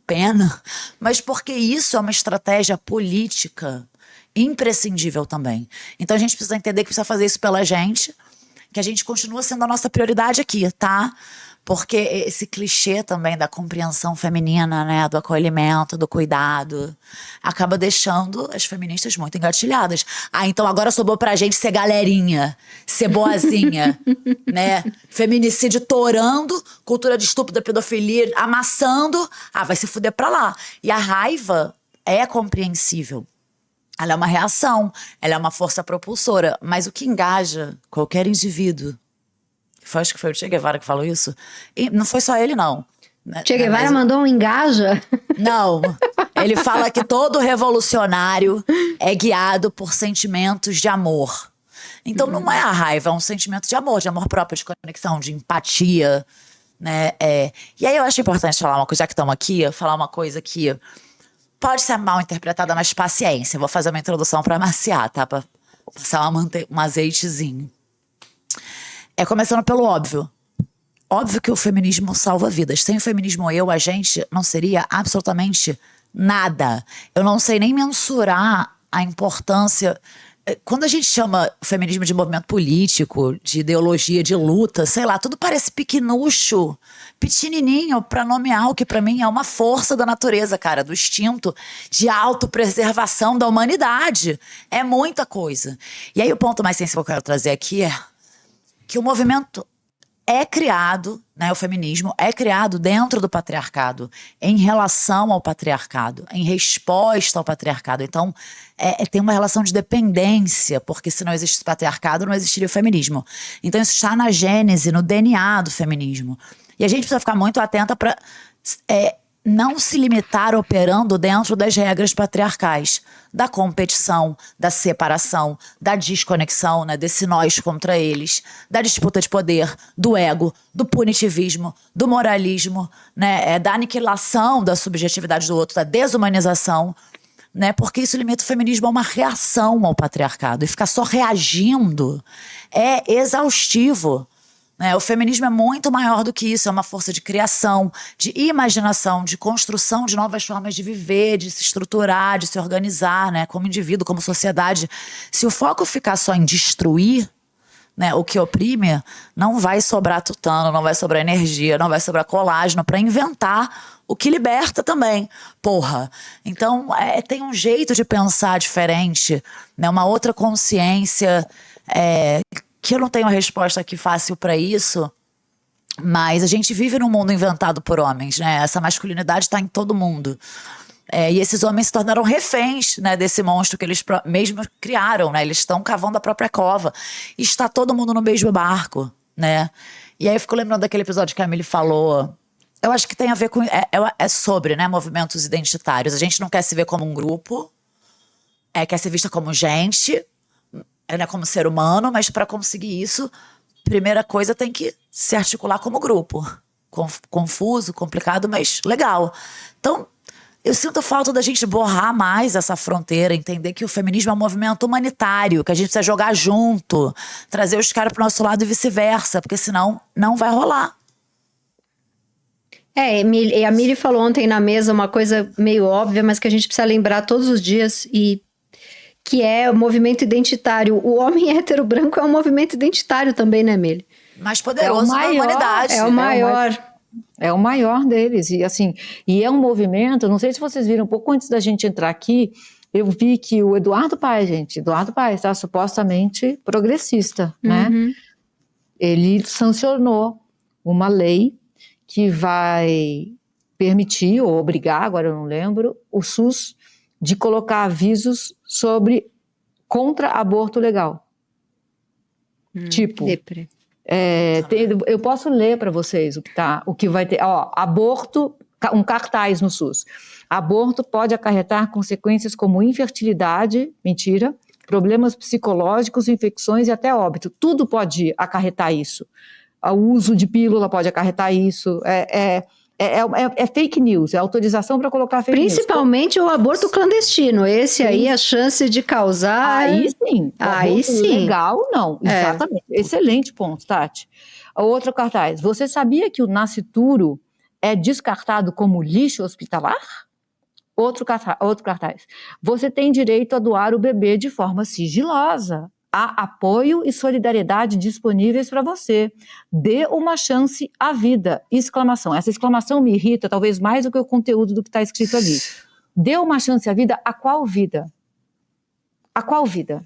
pena, mas porque isso é uma estratégia política imprescindível também. Então a gente precisa entender que precisa fazer isso pela gente, que a gente continua sendo a nossa prioridade aqui, tá? Porque esse clichê também da compreensão feminina, né, do acolhimento, do cuidado, acaba deixando as feministas muito engatilhadas. Então agora sobrou pra gente ser galerinha, ser boazinha, né? Feminicídio torando, cultura de estupro, da pedofilia amassando, vai se fuder pra lá. E a raiva é compreensível. Ela é uma reação, ela é uma força propulsora, mas o que engaja qualquer indivíduo, acho que foi o Che Guevara que falou isso, e não foi só ele não. Che Guevara mandou um engaja? Não, ele fala que todo revolucionário é guiado por sentimentos de amor. Então não é a raiva, é um sentimento de amor próprio, de conexão, de empatia, né? E aí eu acho importante falar uma coisa, já que estamos aqui, falar uma coisa que pode ser mal interpretada, mas paciência. Vou fazer uma introdução para maciar, tá? Para passar um azeitezinho. Começando pelo óbvio. Óbvio que o feminismo salva vidas. Sem o feminismo a gente não seria absolutamente nada. Eu não sei nem mensurar a importância. Quando a gente chama o feminismo de movimento político, de ideologia, de luta, sei lá, tudo parece pequenucho, pequenininho pra nomear o que pra mim é uma força da natureza, cara, do instinto de autopreservação da humanidade. É muita coisa. E aí o ponto mais sensível que eu quero trazer aqui é que o movimento é criado, né, o feminismo é criado dentro do patriarcado, em relação ao patriarcado, em resposta ao patriarcado. Então, tem uma relação de dependência, porque se não existisse patriarcado, não existiria o feminismo. Então, isso está na gênese, no DNA do feminismo. E a gente precisa ficar muito atenta para não se limitar operando dentro das regras patriarcais, da competição, da separação, da desconexão, né, desse nós contra eles, da disputa de poder, do ego, do punitivismo, do moralismo, né, da aniquilação da subjetividade do outro, da desumanização, né, porque isso limita o feminismo a uma reação ao patriarcado. E ficar só reagindo é exaustivo. O feminismo é muito maior do que isso, é uma força de criação, de imaginação, de construção de novas formas de viver, de se estruturar, de se organizar, né, como indivíduo, como sociedade. Se o foco ficar só em destruir, né, o que oprime, não vai sobrar tutano, não vai sobrar energia, não vai sobrar colágeno para inventar o que liberta também. Porra. Então, tem um jeito de pensar diferente, né, uma outra consciência, que eu não tenho a resposta aqui fácil para isso, mas a gente vive num mundo inventado por homens, né? Essa masculinidade está em todo mundo. E esses homens se tornaram reféns, né, desse monstro que eles mesmos criaram, né? Eles estão cavando a própria cova. E está todo mundo no mesmo barco, né? E aí eu fico lembrando daquele episódio que a Amelie falou. Eu acho que tem a ver com... É sobre, né, movimentos identitários. A gente não quer se ver como um grupo, quer ser vista como gente, né, como ser humano, mas para conseguir isso, primeira coisa tem que se articular como grupo. Confuso, complicado, mas legal. Então, eu sinto falta da gente borrar mais essa fronteira, entender que o feminismo é um movimento humanitário, que a gente precisa jogar junto, trazer os caras pro nosso lado e vice-versa, porque senão não vai rolar. E a Miri falou ontem na mesa uma coisa meio óbvia, mas que a gente precisa lembrar todos os dias, e que é o movimento identitário. O homem hétero branco é um movimento identitário também, né, Miri? Mais poderoso da humanidade. É o maior. É o maior deles. E assim, e é um movimento, não sei se vocês viram, um pouco antes da gente entrar aqui, eu vi que o Eduardo Paes, tá supostamente progressista, né? Ele sancionou uma lei que vai permitir, ou obrigar, agora eu não lembro, o SUS de colocar avisos contra aborto legal. Tipo, eu posso ler para vocês o que vai ter. Aborto, um cartaz no SUS. Aborto pode acarretar consequências como infertilidade, mentira, problemas psicológicos, infecções e até óbito. Tudo pode acarretar isso. O uso de pílula pode acarretar isso. É fake news, é autorização para colocar fake news. Principalmente o aborto clandestino. Esse aí, a chance de causar... Aí sim. Aí sim. Legal, não. Exatamente. Excelente ponto, Tati. Outro cartaz. Você sabia que o nascituro é descartado como lixo hospitalar? Outro cartaz. Você tem direito a doar o bebê de forma sigilosa. Há apoio e solidariedade disponíveis para você. Dê uma chance à vida! Exclamação. Essa exclamação me irrita talvez mais do que o conteúdo do que está escrito ali. Dê uma chance à vida? A qual vida? A qual vida?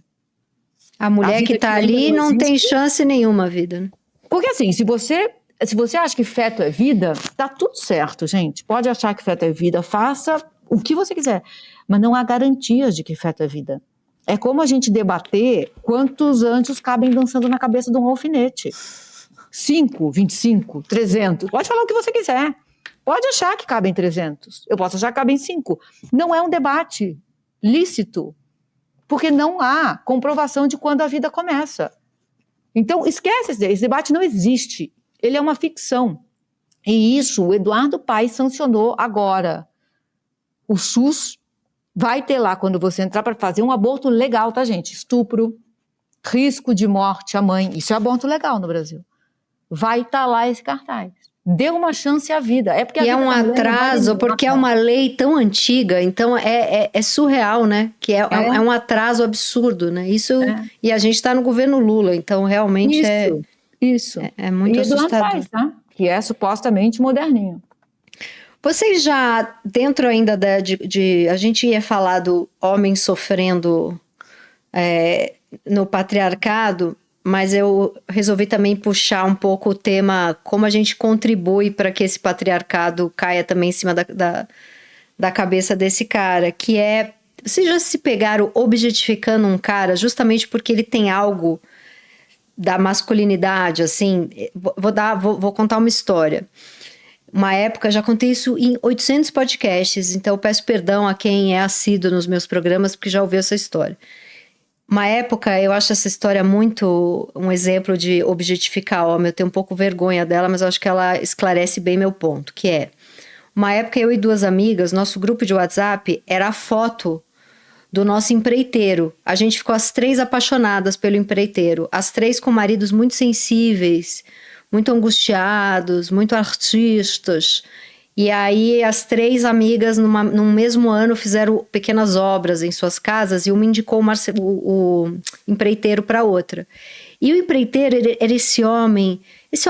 A mulher que está ali não tem chance nenhuma, vida. Porque assim, se você acha que feto é vida, tá tudo certo, gente. Pode achar que feto é vida, faça o que você quiser. Mas não há garantias de que feto é vida. É como a gente debater quantos anjos cabem dançando na cabeça de um alfinete. 5, 25, 300. Pode falar o que você quiser. Pode achar que cabem 300. Eu posso achar que cabem 5. Não é um debate lícito. Porque não há comprovação de quando a vida começa. Então, esquece esse debate, não existe. Ele é uma ficção. E isso o Eduardo Paes sancionou agora. O SUS vai ter lá, quando você entrar para fazer um aborto legal, tá, gente? Estupro, risco de morte à mãe. Isso é aborto legal no Brasil. Vai estar lá esse cartaz. Dê uma chance à vida. E é um atraso, porque é uma lei tão antiga, então é surreal, né? Que é um atraso absurdo, né? Isso, e a gente está no governo Lula, então realmente Isso. É muito assustador. Paes, tá? Que é supostamente moderninho. Vocês já, dentro ainda a gente ia falar do homem sofrendo no patriarcado, mas eu resolvi também puxar um pouco o tema como a gente contribui para que esse patriarcado caia também em cima da cabeça desse cara, que é, vocês já se pegaram objetificando um cara justamente porque ele tem algo da masculinidade, assim? Vou contar uma história. Uma época, já contei isso em 800 podcasts, então eu peço perdão a quem é assíduo nos meus programas, porque já ouviu essa história. Uma época, eu acho essa história muito um exemplo de objetificar homem, eu tenho um pouco vergonha dela, mas eu acho que ela esclarece bem meu ponto, que é, uma época eu e 2 amigas, nosso grupo de WhatsApp era a foto do nosso empreiteiro. A gente ficou as 3 apaixonadas pelo empreiteiro, as 3 com maridos muito sensíveis, muito angustiados, muito artistas. E aí as 3 amigas num mesmo ano fizeram pequenas obras em suas casas e uma indicou o empreiteiro para outra. E o empreiteiro era esse homem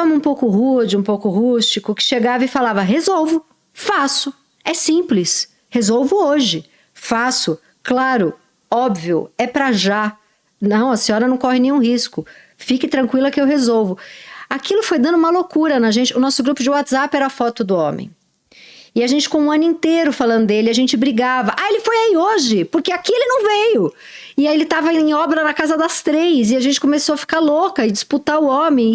um pouco rude, um pouco rústico, que chegava e falava: resolvo, faço, é simples, resolvo hoje, faço, claro, óbvio, é para já. Não, a senhora não corre nenhum risco, fique tranquila que eu resolvo. Aquilo foi dando uma loucura na gente. O nosso grupo de WhatsApp era a foto do homem. E a gente com um ano inteiro falando dele, a gente brigava. Ele foi aí hoje, porque aqui ele não veio. E aí ele estava em obra na casa das 3, e a gente começou a ficar louca e disputar o homem.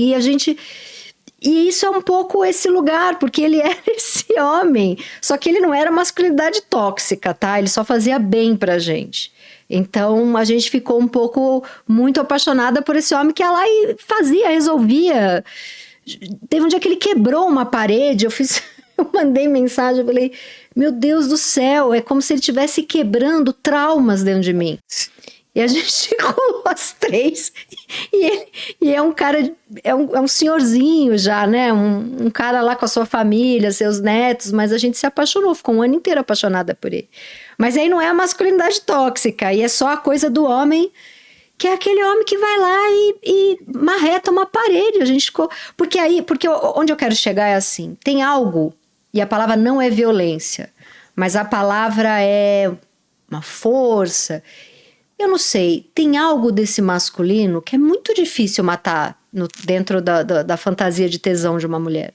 E isso é um pouco esse lugar, porque ele era esse homem. Só que ele não era masculinidade tóxica, tá? Ele só fazia bem pra gente. Então, a gente ficou muito apaixonada por esse homem que ia lá e fazia, resolvia. Teve um dia que ele quebrou uma parede, eu mandei mensagem, eu falei, meu Deus do céu, é como se ele estivesse quebrando traumas dentro de mim. E a gente rolou as 3. E é um cara, é um senhorzinho já, né? Um cara lá com a sua família, seus netos, mas a gente se apaixonou, ficou um ano inteiro apaixonada por ele. Mas aí não é a masculinidade tóxica, e é só a coisa do homem, que é aquele homem que vai lá e marreta uma parede. A gente ficou... Porque onde eu quero chegar é assim, tem algo, e a palavra não é violência, mas a palavra é uma força... Eu não sei, tem algo desse masculino que é muito difícil matar dentro da fantasia de tesão de uma mulher.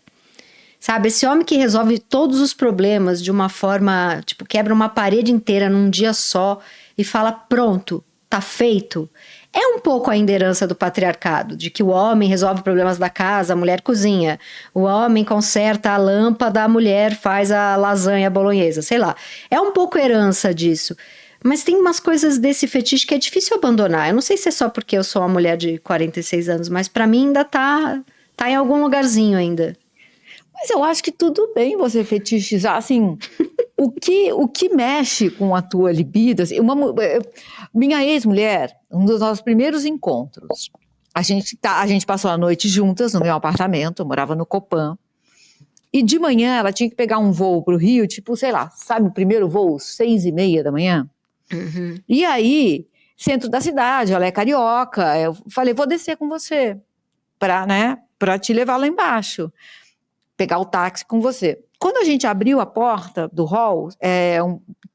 Sabe, esse homem que resolve todos os problemas de uma forma, tipo, quebra uma parede inteira num dia só e fala, pronto, tá feito. É um pouco ainda herança do patriarcado, de que o homem resolve problemas da casa, a mulher cozinha. O homem conserta a lâmpada, a mulher faz a lasanha bolonhesa, sei lá. É um pouco herança disso. Mas tem umas coisas desse fetiche que é difícil abandonar. Eu não sei se é só porque eu sou uma mulher de 46 anos, mas pra mim ainda tá em algum lugarzinho ainda. Mas eu acho que tudo bem você fetichizar, assim, o que mexe com a tua libido, assim, minha ex-mulher, um dos nossos primeiros encontros, a gente passou a noite juntas no meu apartamento, eu morava no Copan, e de manhã ela tinha que pegar um voo pro Rio, tipo, sei lá, sabe o primeiro voo, 6:30 da manhã? Uhum. E aí, centro da cidade, ela é carioca, eu falei, vou descer com você, pra te levar lá embaixo, pegar o táxi com você. Quando a gente abriu a porta do hall,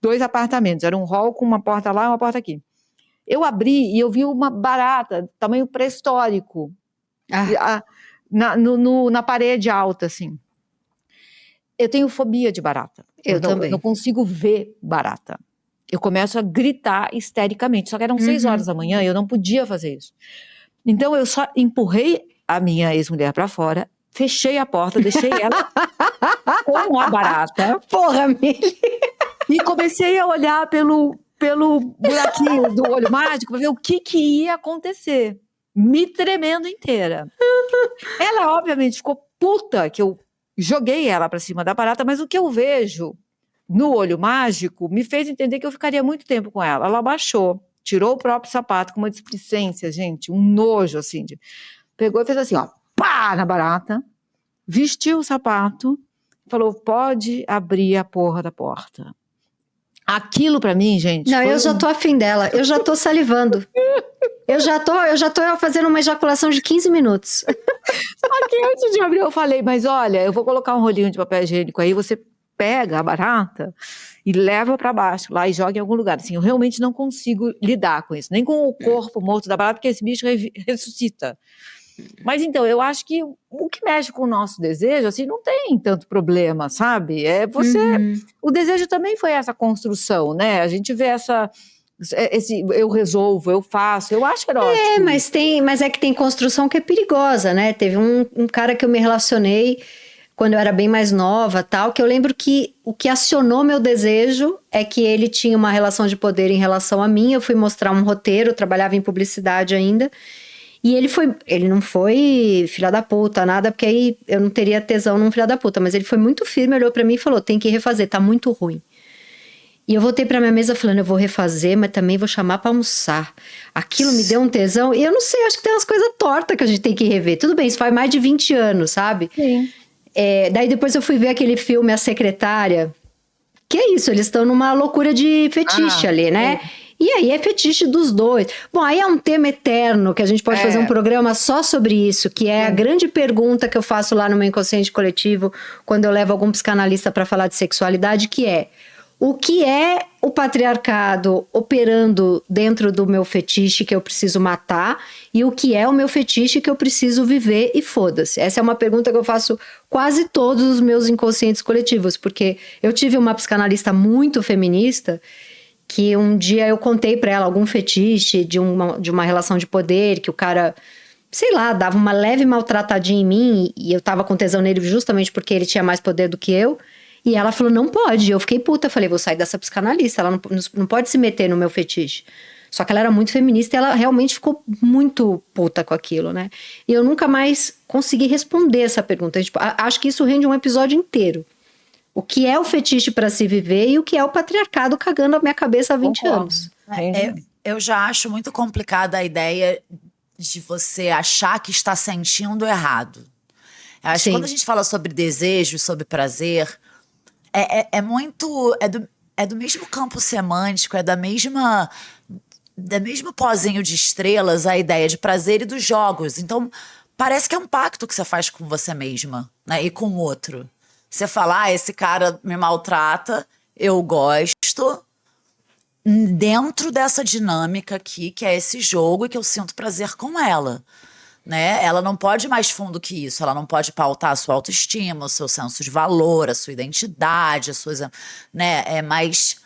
2 apartamentos, era um hall com uma porta lá e uma porta aqui. Eu abri e eu vi uma barata, tamanho pré-histórico, na parede alta, assim. Eu tenho fobia de barata. Eu não consigo ver barata. Eu começo a gritar histericamente. Só que eram 6 horas da manhã e eu não podia fazer isso. Então eu só empurrei a minha ex-mulher para fora, fechei a porta, deixei ela com a barata. Porra, Mili! E comecei a olhar pelo buraquinho do olho mágico para ver o que ia acontecer. Me tremendo inteira. Ela, obviamente, ficou puta que eu joguei ela para cima da barata, mas o que eu vejo no olho mágico me fez entender que eu ficaria muito tempo com ela. Ela abaixou, tirou o próprio sapato com uma displicência, gente, um nojo, assim. Pegou e fez assim, ó, pá, na barata, vestiu o sapato, falou, pode abrir a porra da porta. Aquilo pra mim, gente... Não, eu já tô afim dela, eu já tô salivando. Eu já tô fazendo uma ejaculação de 15 minutos. Só que antes de abrir eu falei, mas olha, eu vou colocar um rolinho de papel higiênico aí, você pega a barata e leva para baixo lá e joga em algum lugar. Assim, eu realmente não consigo lidar com isso, nem com o corpo morto da barata, porque esse bicho ressuscita. Mas então, eu acho que o que mexe com o nosso desejo, assim, não tem tanto problema, sabe? O desejo também foi essa construção, né? A gente vê esse eu resolvo, eu faço, eu acho erótico. Mas é que tem construção que é perigosa, né? Teve um cara que eu me relacionei quando eu era bem mais nova, tal, que eu lembro que o que acionou meu desejo é que ele tinha uma relação de poder em relação a mim. Eu fui mostrar um roteiro, eu trabalhava em publicidade ainda, e ele não foi filha da puta, nada, porque aí eu não teria tesão num filha da puta, mas ele foi muito firme, olhou pra mim e falou, tem que refazer, tá muito ruim. E eu voltei pra minha mesa falando, eu vou refazer, mas também vou chamar pra almoçar. Aquilo me deu um tesão, e eu não sei, acho que tem umas coisas tortas que a gente tem que rever. Tudo bem, isso faz mais de 20 anos, sabe? Sim. Daí depois eu fui ver aquele filme A Secretária, que é isso, eles estão numa loucura de fetiche ali, né? E aí é fetiche dos dois. Bom, aí é um tema eterno, que a gente pode fazer um programa só sobre isso, que é a grande pergunta que eu faço lá no meu inconsciente coletivo, quando eu levo algum psicanalista para falar de sexualidade, que é: o que é o patriarcado operando dentro do meu fetiche que eu preciso matar, e o que é o meu fetiche que eu preciso viver e foda-se? Essa é uma pergunta que eu faço quase todos os meus inconscientes coletivos, porque eu tive uma psicanalista muito feminista que um dia eu contei pra ela algum fetiche de uma relação de poder, que o cara, sei lá, dava uma leve maltratadinha em mim, e eu tava com tesão nele justamente porque ele tinha mais poder do que eu. E ela falou, não pode. Eu fiquei puta, falei, vou sair dessa psicanalista, ela não pode se meter no meu fetiche. Só que ela era muito feminista e ela realmente ficou muito puta com aquilo, né? E eu nunca mais consegui responder essa pergunta. Tipo, acho que isso rende um episódio inteiro. O que é o fetiche para se viver e o que é o patriarcado cagando a minha cabeça há 20 anos. Eu já acho muito complicada a ideia de você achar que está sentindo errado. Eu acho que quando a gente fala sobre desejo, sobre prazer, é muito... É do mesmo campo semântico, é do mesmo pozinho de estrelas a ideia de prazer e dos jogos. Então, parece que é um pacto que você faz com você mesma, né? E com o outro. Você fala, esse cara me maltrata, eu gosto, dentro dessa dinâmica aqui, que é esse jogo e que eu sinto prazer com ela. Né? Ela não pode ir mais fundo que isso, ela não pode pautar a sua autoestima, o seu senso de valor, a sua identidade, as suas, né? Mas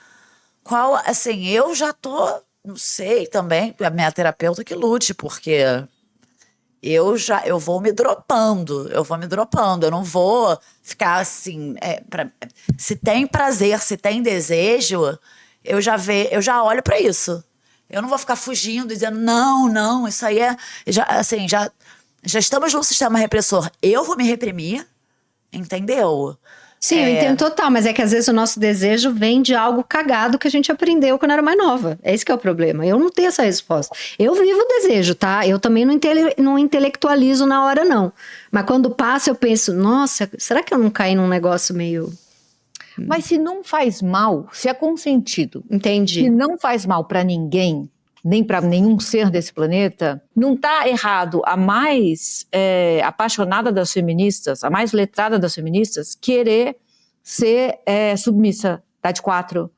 qual, assim, eu já tô, não sei também, a minha terapeuta que lute, porque eu vou me dropando, eu não vou ficar assim, se tem prazer, se tem desejo, eu já olho pra isso. Eu não vou ficar fugindo, dizendo, não, isso aí já estamos num sistema repressor. Eu vou me reprimir, entendeu? Sim, eu entendo total, mas é que às vezes o nosso desejo vem de algo cagado que a gente aprendeu quando era mais nova. É esse que é o problema. Eu não tenho essa resposta. Eu vivo o desejo, tá? Eu também não intelectualizo na hora, não. Mas quando passa, eu penso, nossa, será que eu não caí num negócio meio... Mas se não faz mal, se é consentido, Entendi. se não faz mal para ninguém, nem para nenhum ser desse planeta, não está errado a mais apaixonada das feministas, a mais letrada das feministas, querer ser submissa, dar de quatro,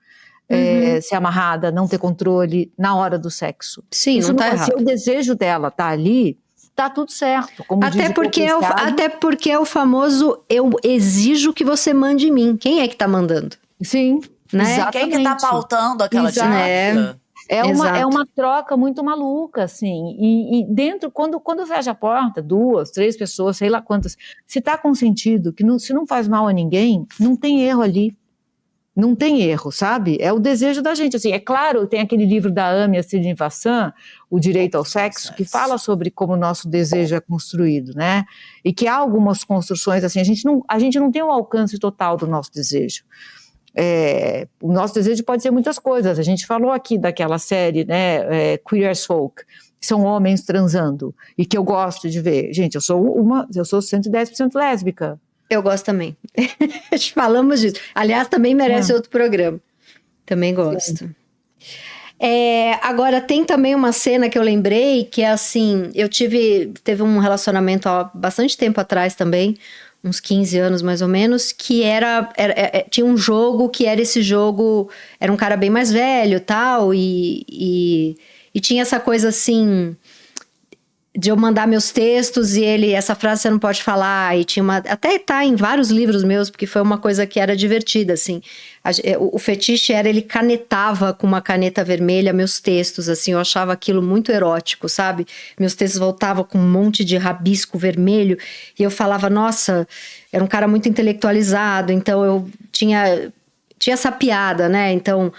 ser amarrada, não ter controle na hora do sexo. Sim, isso não está errado. Se o desejo dela tá ali, tá tudo certo. Como até porque é o famoso eu exijo que você mande em mim. Quem é que tá mandando? Sim, né? Quem que tá pautando aquela dinâmica? É uma troca muito maluca, assim. E dentro, quando fecha a porta, 2, 3 pessoas, sei lá quantas, se tá consentido, que se não faz mal a ninguém, não tem erro ali. Não tem erro, sabe? É o desejo da gente. Assim, é claro, tem aquele livro da Amy Srinivasan, O Direito ao Sexo, que fala sobre como o nosso desejo é construído, né? E que há algumas construções, assim, a gente não tem o alcance total do nosso desejo. O nosso desejo pode ser muitas coisas. A gente falou aqui daquela série, né, Queer as Folk, que são homens transando, e que eu gosto de ver. Gente, eu sou 110% lésbica. Eu gosto também. Falamos disso. Aliás, também merece outro programa. Também gosto. Agora, tem também uma cena que eu lembrei, que é assim, teve um relacionamento há bastante tempo atrás também, uns 15 anos mais ou menos, que tinha um jogo que era esse jogo, era um cara bem mais velho tal, e tinha essa coisa assim... de eu mandar meus textos e essa frase você não pode falar, e tinha até tá em vários livros meus, porque foi uma coisa que era divertida, assim, o fetiche ele canetava com uma caneta vermelha meus textos, assim, eu achava aquilo muito erótico, sabe, meus textos voltavam com um monte de rabisco vermelho, e eu falava, nossa, era um cara muito intelectualizado, então eu tinha essa piada, né, então...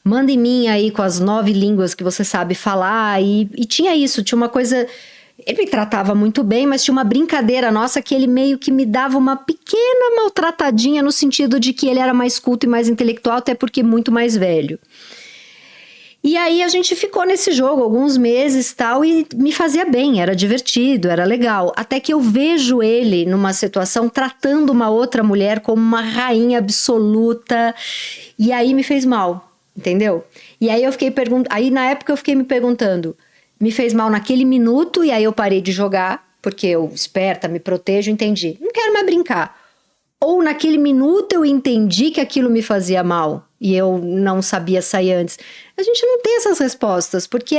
manda em mim aí com as 9 línguas que você sabe falar, e tinha isso, tinha uma coisa... Ele me tratava muito bem, mas tinha uma brincadeira nossa que ele meio que me dava uma pequena maltratadinha no sentido de que ele era mais culto e mais intelectual, até porque muito mais velho. E aí a gente ficou nesse jogo alguns meses tal, e me fazia bem, era divertido, era legal. Até que eu vejo ele numa situação tratando uma outra mulher como uma rainha absoluta, e aí me fez mal, entendeu? E aí aí na época eu fiquei me perguntando... me fez mal naquele minuto, e aí eu parei de jogar, porque eu, esperta, me protejo, entendi. Não quero mais brincar. Ou naquele minuto eu entendi que aquilo me fazia mal, e eu não sabia sair antes. A gente não tem essas respostas, porque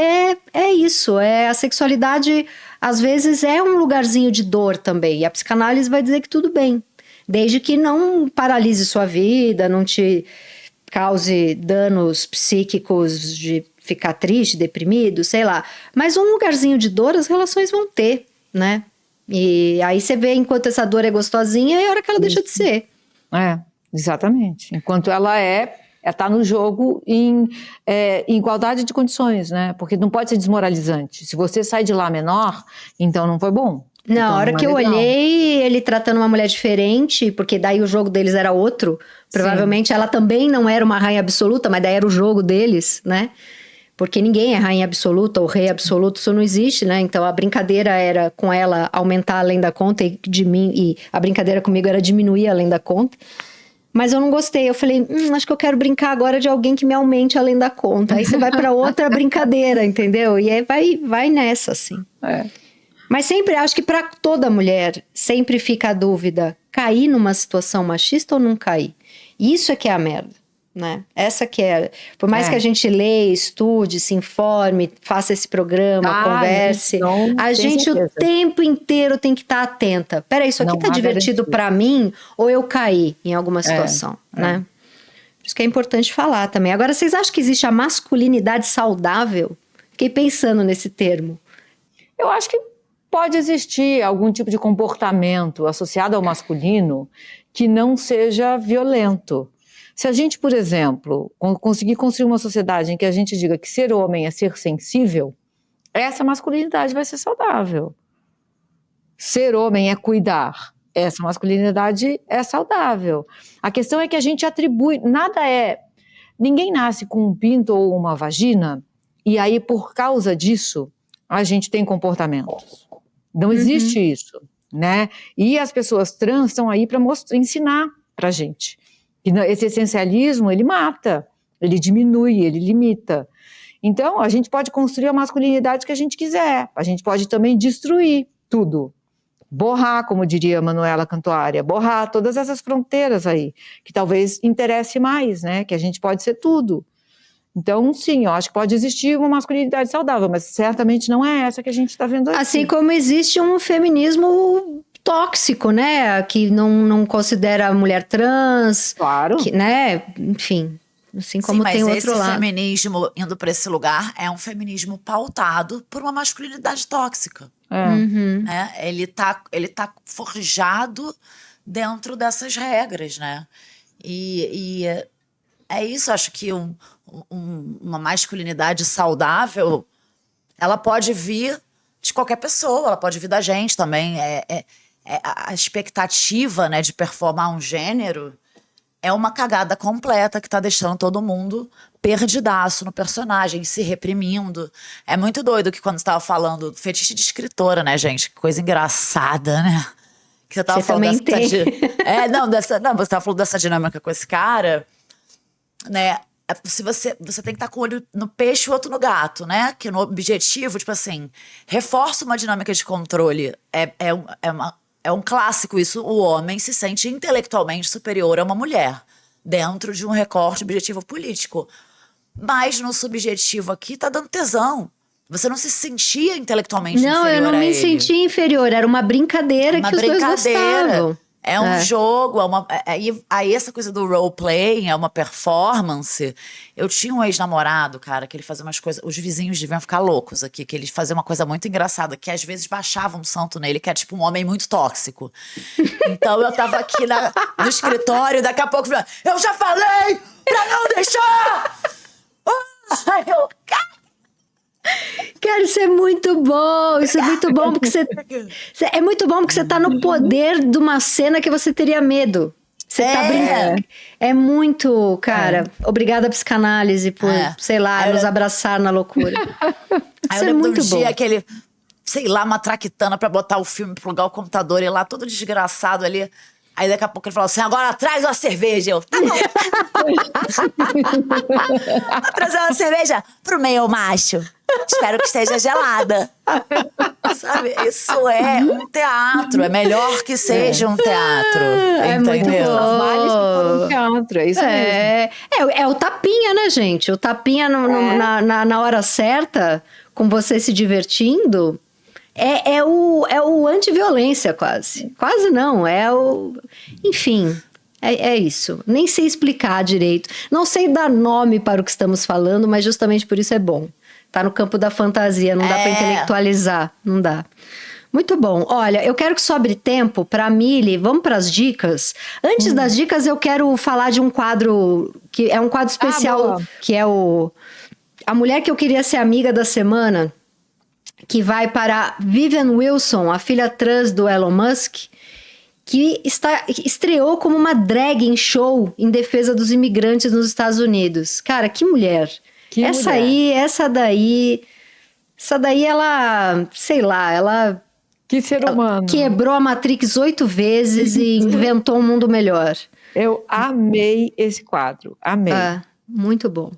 é isso, a sexualidade, às vezes, é um lugarzinho de dor também, e a psicanálise vai dizer que tudo bem, desde que não paralise sua vida, não te cause danos psíquicos de... ficar triste, deprimido, sei lá. Mas um lugarzinho de dor as relações vão ter, né? E aí você vê enquanto essa dor é gostosinha, é a hora que ela deixa de ser. Exatamente. Enquanto ela tá no jogo em igualdade de condições, né? Porque não pode ser desmoralizante. Se você sai de lá menor, então não foi bom. Na hora que eu olhei ele tratando uma mulher diferente, porque daí o jogo deles era outro, provavelmente ela também não era uma rainha absoluta, mas daí era o jogo deles, né? porque ninguém é rainha absoluta ou rei absoluto, isso não existe, né? Então a brincadeira era com ela aumentar além da conta e a brincadeira comigo era diminuir além da conta. Mas eu não gostei, eu falei, acho que eu quero brincar agora de alguém que me aumente além da conta. Aí você vai para outra brincadeira, entendeu? E aí vai nessa, assim. Mas sempre, acho que para toda mulher, sempre fica a dúvida, cair numa situação machista ou não cair? Isso é que é a merda, né? Essa que é, por mais que a gente leia, estude, se informe, faça esse programa, converse, a gente o tempo inteiro tem que estar atenta. Peraí, isso aqui tá divertido para mim ou eu caí em alguma situação, né? Por isso que é importante falar também. Agora, vocês acham que existe a masculinidade saudável? Fiquei pensando nesse termo. Eu acho que pode existir algum tipo de comportamento associado ao masculino que não seja violento. Se a gente, por exemplo, conseguir construir uma sociedade em que a gente diga que ser homem é ser sensível, essa masculinidade vai ser saudável. Ser homem é cuidar, essa masculinidade é saudável. A questão é que a gente atribui, ninguém nasce com um pinto ou uma vagina e aí por causa disso a gente tem comportamentos. Não existe isso, né? E as pessoas trans estão aí para ensinar pra gente. E esse essencialismo, ele mata, ele diminui, ele limita. Então, a gente pode construir a masculinidade que a gente quiser. A gente pode também destruir tudo. Borrar, como diria Manuela Cantuária, borrar todas essas fronteiras aí, que talvez interesse mais, né? Que a gente pode ser tudo. Então, sim, eu acho que pode existir uma masculinidade saudável, mas certamente não é essa que a gente está vendo aqui. Assim como existe um feminismo tóxico, né? Que não considera a mulher trans. Claro. Que, né? Enfim, assim como tem outro lado. Mas esse feminismo indo para esse lugar é um feminismo pautado por uma masculinidade tóxica. Né? Ele tá forjado dentro dessas regras, né? E é isso, acho que uma masculinidade saudável, ela pode vir de qualquer pessoa, ela pode vir da gente também. A expectativa, né, de performar um gênero é uma cagada completa que tá deixando todo mundo perdidaço no personagem, se reprimindo. É muito doido que quando você tava falando fetiche de escritora, né, gente? Que coisa engraçada, né? Que você tava falando você tava falando dessa dinâmica com esse cara, né? Se você tem que estar com o olho no peixe e o outro no gato, né? Que no objetivo, tipo assim, reforça uma dinâmica de controle. É um clássico isso. O homem se sente intelectualmente superior a uma mulher dentro de um recorte objetivo político. Mas no subjetivo aqui tá dando tesão. Você não se sentia intelectualmente inferior a ele. Não, eu não me sentia inferior. Era uma brincadeira que os dois gostavam. É um jogo, aí essa coisa do roleplay, é uma performance. Eu tinha um ex-namorado, cara, que ele fazia umas coisas... Os vizinhos deviam ficar loucos aqui, que ele fazia uma coisa muito engraçada, que às vezes baixava um santo nele, que é tipo um homem muito tóxico. Então eu tava aqui no escritório, daqui a pouco, eu já falei pra não deixar! Aí eu... Cara, isso é muito bom. Isso é muito bom porque é muito bom porque você tá no poder de uma cena que você teria medo. Você tá brincando. É muito, cara. Obrigada, psicanálise, por, sei lá, nos abraçar na loucura. Aí eu lembro de um dia que ele, sei lá, uma traquitana pra botar o filme, plugar o computador e lá todo desgraçado ali. Aí daqui a pouco ele falou assim, agora traz uma cerveja. Eu, tá bom. Vou trazer uma cerveja pro meu macho. Espero que esteja gelada. Sabe, isso é um teatro. É melhor que seja um teatro. É muito bom. Vale se for um teatro, é isso mesmo. É o tapinha, né, gente? O tapinha na hora certa, com você se divertindo... É o anti-violência, quase. Quase não, enfim, é isso. Nem sei explicar direito. Não sei dar nome para o que estamos falando, mas justamente por isso é bom. Tá no campo da fantasia, não dá para intelectualizar, não dá. Muito bom. Olha, eu quero que sobre tempo para Mili, vamos para as dicas. Antes das dicas, eu quero falar de um quadro, que é um quadro especial, que é A Mulher que Eu Queria Ser Amiga da Semana, que vai para Vivian Wilson, a filha trans do Elon Musk, que estreou como uma drag em show em defesa dos imigrantes nos Estados Unidos. Cara, que mulher. Essa daí, ela, sei lá, ela... Que ser humano. Quebrou a Matrix 8 vezes e inventou um mundo melhor. Eu amei esse quadro, amei. Muito bom.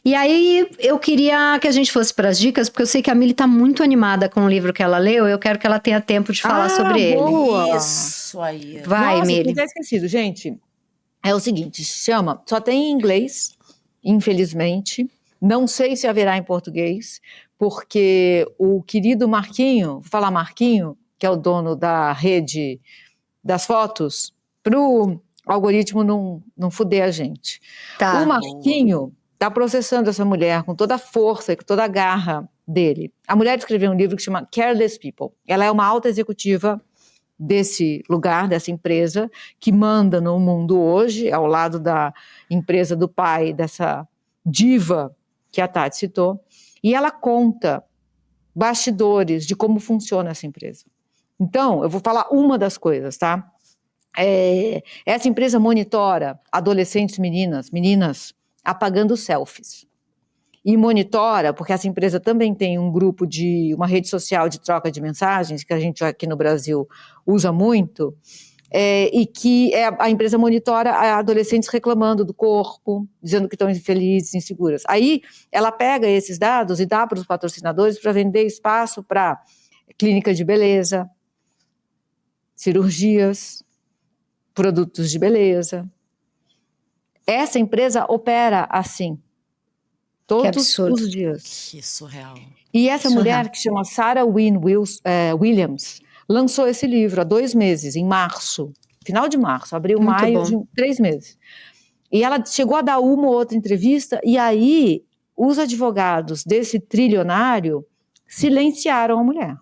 E aí, eu queria que a gente fosse para as dicas, porque eu sei que a Mili está muito animada com o livro que ela leu, eu quero que ela tenha tempo de falar sobre boa. ele. Isso aí. Vai, Mili. Eu tinha esquecido, gente. É o seguinte, chama, só tem em inglês, infelizmente. Não sei se haverá em português, porque o querido Marquinho, vou falar Marquinho, que é o dono da rede das fotos, pro algoritmo não fuder a gente. Tá. O Marquinho está processando essa mulher com toda a força e com toda a garra dele. A mulher escreveu um livro que chama Careless People. Ela é uma alta executiva desse lugar, dessa empresa, que manda no mundo hoje, ao lado da empresa do pai, dessa diva que a Tati citou, e ela conta bastidores de como funciona essa empresa. Então, eu vou falar uma das coisas, tá? Essa empresa monitora adolescentes meninas apagando selfies. E monitora, porque essa empresa também tem um grupo uma rede social de troca de mensagens, que a gente aqui no Brasil usa muito, e que a empresa monitora adolescentes reclamando do corpo, dizendo que estão infelizes, inseguras. Aí ela pega esses dados e dá para os patrocinadores para vender espaço para clínicas de beleza, cirurgias, produtos de beleza. Essa empresa opera assim, todos os dias. Que surreal. E essa mulher, que chama Sarah Wynne Williams, lançou esse livro há 2 meses, em março, final de março, abril, Muito maio, bom. de 3 meses. E ela chegou a dar uma ou outra entrevista, e aí os advogados desse trilionário silenciaram a mulher.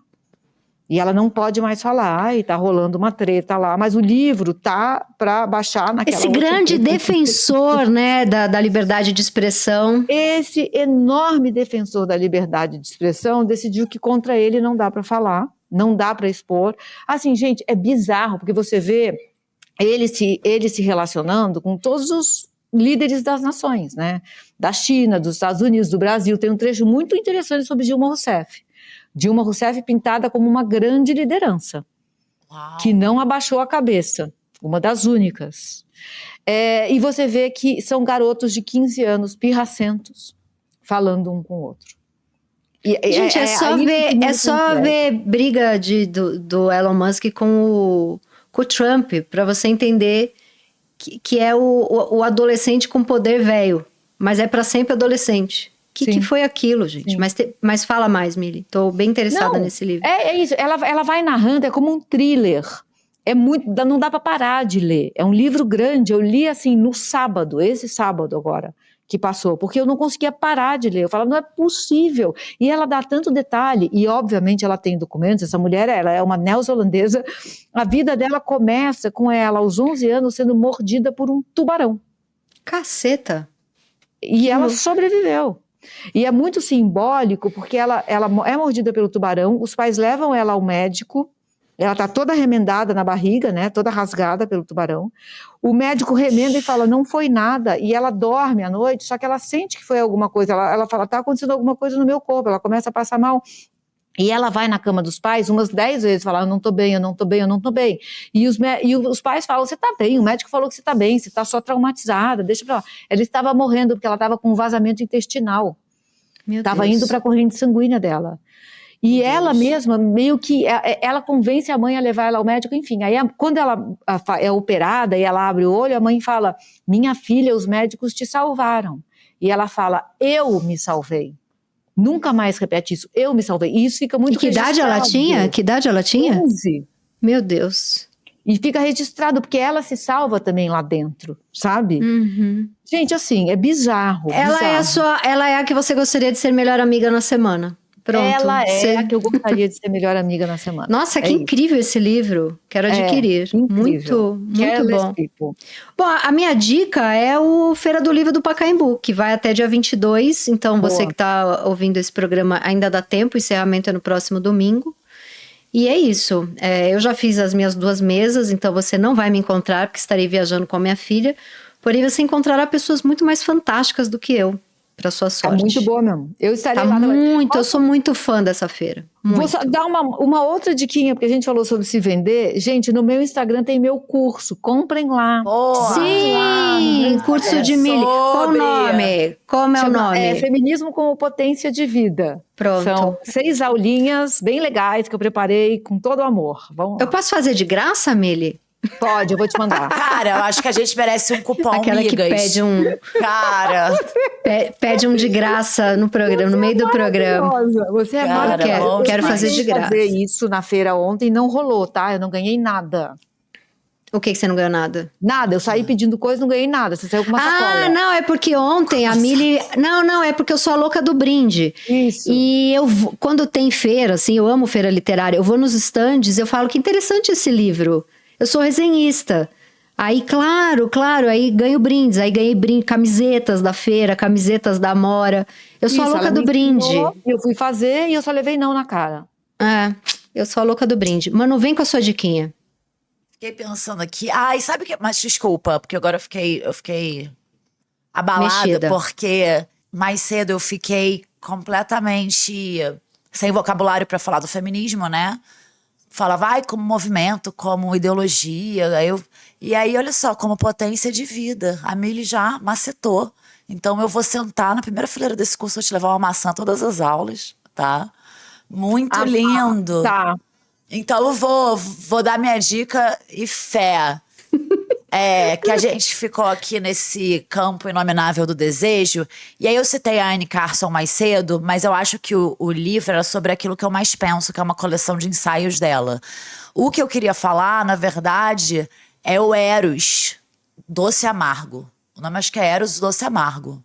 E ela não pode mais falar, e tá rolando uma treta lá, mas o livro tá para baixar naquela Esse outra grande treta. defensor, né, da liberdade de expressão. Esse enorme defensor da liberdade de expressão decidiu que contra ele não dá para falar, não dá para expor. Assim, gente, é bizarro, porque você vê ele se relacionando com todos os líderes das nações, né? Da China, dos Estados Unidos, do Brasil. Tem um trecho muito interessante sobre Dilma Rousseff. Dilma Rousseff pintada como uma grande liderança, que não abaixou a cabeça, uma das únicas. E você vê que são garotos de 15 anos, pirracentos, falando um com o outro. Gente, é só ver briga do Elon Musk com o Trump, para você entender que é o adolescente com poder velho, mas é para sempre adolescente. O que foi aquilo, gente? Mas fala mais, Mili. Tô bem interessada nesse livro. É isso. Ela vai narrando, é como um thriller. Não dá para parar de ler. É um livro grande. Eu li assim no sábado, esse sábado agora, que passou, porque eu não conseguia parar de ler. Eu falava, não é possível. E ela dá tanto detalhe, e obviamente ela tem documentos. Essa mulher, ela é uma neozelandesa. A vida dela começa com ela, aos 11 anos, sendo mordida por um tubarão. Caceta! E ela sobreviveu. E é muito simbólico, porque ela é mordida pelo tubarão, os pais levam ela ao médico, ela está toda remendada na barriga, né, toda rasgada pelo tubarão. O médico remenda e fala, não foi nada, e ela dorme à noite, só que ela sente que foi alguma coisa, ela fala, está acontecendo alguma coisa no meu corpo, ela começa a passar mal. E ela vai na cama dos pais umas 10 vezes, fala, eu não tô bem, eu não tô bem, eu não tô bem. E os pais falam, você tá bem, o médico falou que você tá bem, você tá só traumatizada, deixa pra lá. Ela estava morrendo porque ela estava com um vazamento intestinal. Estava indo para a corrente sanguínea dela. E ela mesma, meio que, ela convence a mãe a levar ela ao médico, enfim. Aí, quando ela é operada e ela abre o olho, a mãe fala, minha filha, os médicos te salvaram. E ela fala, eu me salvei. Nunca mais repete isso, eu me salvei. E isso fica muito registrado. Que idade ela tinha? 11. Meu Deus. E fica registrado, porque ela se salva também lá dentro, sabe? Uhum. Gente, assim, é bizarro. Ela é a que você gostaria de ser melhor amiga na semana. Pronto. Ela é a que eu gostaria de ser melhor amiga na semana. Nossa, que incrível esse livro. Quero adquirir. Muito bom. People. Bom, a minha dica é o Feira do Livro do Pacaembu, que vai até dia 22. Então, você que está ouvindo esse programa ainda dá tempo. O encerramento é no próximo domingo. E é isso. Eu já fiz as minhas 2 mesas, então você não vai me encontrar, porque estarei viajando com a minha filha. Porém, você encontrará pessoas muito mais fantásticas do que eu para sua É sorte. muito boa mesmo. Eu estarei Tá lá. muito, eu sou muito fã dessa feira. Vou Muito. só dar uma outra diquinha, porque a gente falou sobre se vender. Gente, no meu Instagram tem meu curso. Comprem lá. Boa. Sim, curso de milho. Qual o sobre- nome? Como é o nome? Feminismo como Potência de Vida. Pronto. São 6 aulinhas bem legais que eu preparei com todo o amor. Vamos Eu lá. posso fazer de graça, Mili? Pode, eu vou te mandar. Cara, eu acho que a gente merece um cupom, Aquela que migas. Cara, pede um de graça no programa, no meio do programa. Maravilhosa. Você é Cara, maravilhosa. bom Quero demais. fazer de Eu tentei graça. fazer isso na feira ontem, não rolou, tá? Eu não ganhei nada. O que você não ganhou nada? Nada, eu saí pedindo coisa e não ganhei nada. Você saiu com uma sacola. Ah, não, é porque ontem a Mili... Não, é porque eu sou a louca do brinde. Isso. E quando tem feira, assim, eu amo feira literária, eu vou nos estandes, eu falo que interessante esse livro. Eu sou resenhista. Aí, claro, aí ganho brindes. Aí ganhei camisetas da feira, camisetas da Amora. Eu sou a Isso, louca ela do me brinde. ensinou, eu fui fazer e eu só levei não na cara. É, eu sou a louca do brinde. Manu, vem com a sua diquinha. Fiquei pensando aqui. Ai, sabe o que? Mas desculpa, porque agora eu fiquei abalada, Mexida. porque mais cedo eu fiquei completamente sem vocabulário pra falar do feminismo, né? Falava, ai, como movimento, como ideologia. E aí, olha só, como potência de vida. A Mili já macetou. Então, eu vou sentar na primeira fileira desse curso, vou te levar uma maçã todas as aulas, tá? Muito lindo. Tá. Então, eu vou dar minha dica e fé. Que a gente ficou aqui nesse campo inominável do desejo. E aí eu citei a Anne Carson mais cedo, mas eu acho que o livro era sobre aquilo que eu mais penso, que é uma coleção de ensaios dela. O que eu queria falar, na verdade, é o Eros, Doce Amargo. O nome acho que é Eros, Doce Amargo.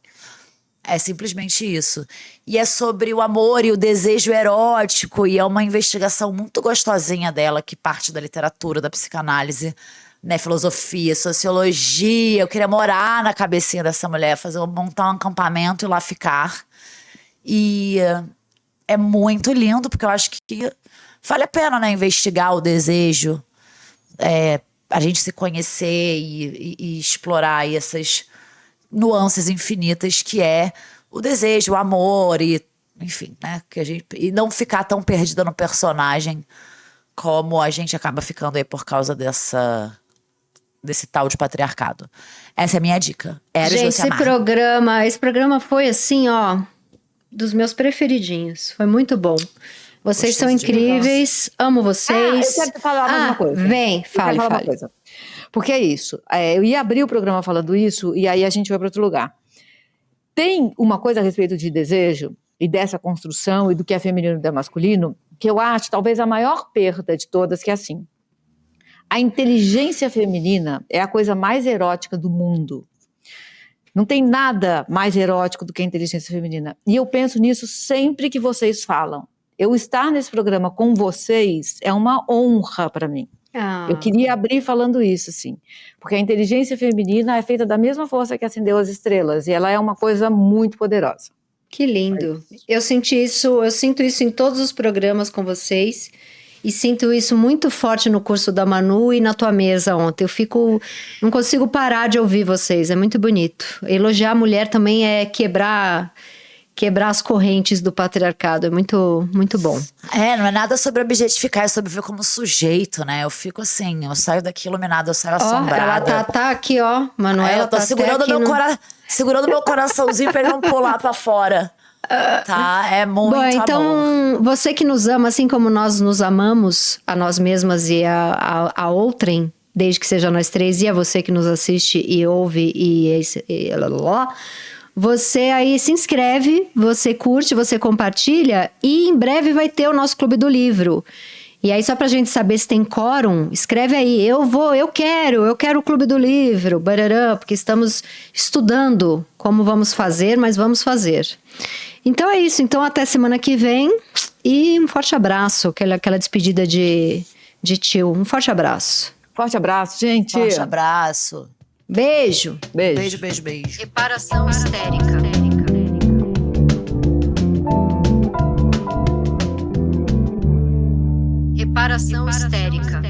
É simplesmente isso. E é sobre o amor e o desejo erótico, e é uma investigação muito gostosinha dela, que parte da literatura, da psicanálise, né, filosofia, sociologia. Eu queria morar na cabecinha dessa mulher, montar um acampamento e lá ficar. E é muito lindo, porque eu acho que vale a pena, né, investigar o desejo, a gente se conhecer e explorar aí essas nuances infinitas que é o desejo, o amor e, enfim, né, e não ficar tão perdida no personagem como a gente acaba ficando aí por causa desse tal de patriarcado. Essa é a minha dica. Gente, esse programa foi assim, ó, dos meus preferidinhos. Foi muito bom. Vocês são incríveis, amo vocês. Eu quero te falar mais uma coisa. Vem, fale. Uma coisa. Porque é isso. Eu ia abrir o programa falando isso e aí a gente vai para outro lugar. Tem uma coisa a respeito de desejo e dessa construção e do que é feminino e do que é masculino que eu acho talvez a maior perda de todas, que é assim. A inteligência feminina é a coisa mais erótica do mundo. Não tem nada mais erótico do que a inteligência feminina. E eu penso nisso sempre que vocês falam. Eu estar nesse programa com vocês é uma honra para mim. Eu queria abrir falando isso, assim. Porque a inteligência feminina é feita da mesma força que acendeu as estrelas. E ela é uma coisa muito poderosa. Que lindo. Eu sinto isso em todos os programas com vocês. E sinto isso muito forte no curso da Manu e na tua mesa ontem. Não consigo parar de ouvir vocês, é muito bonito. Elogiar a mulher também é quebrar as correntes do patriarcado, é muito, muito bom. Não é nada sobre objetificar, é sobre ver como sujeito, né? Eu fico assim, eu saio daqui iluminada, eu saio assombrada. Ela tá aqui, ó, Manuela. Eu tô segurando meu coraçãozinho pra ele não pular pra fora. Tá, é muito bom, então, amor. Você que nos ama, assim como nós nos amamos, a nós mesmas e a outrem, desde que seja nós três, e a você que nos assiste e ouve você aí se inscreve, você curte, você compartilha, e em breve vai ter o nosso Clube do Livro. E aí, só pra gente saber se tem quórum, escreve aí, eu quero o Clube do Livro, barará, porque estamos estudando como vamos fazer, mas vamos fazer. Então é isso, então até semana que vem, e um forte abraço, aquela despedida de tio, um forte abraço. Forte abraço, gente. Forte abraço. Beijo. Beijo, beijo, beijo. Reparação histérica. Reparação histérica.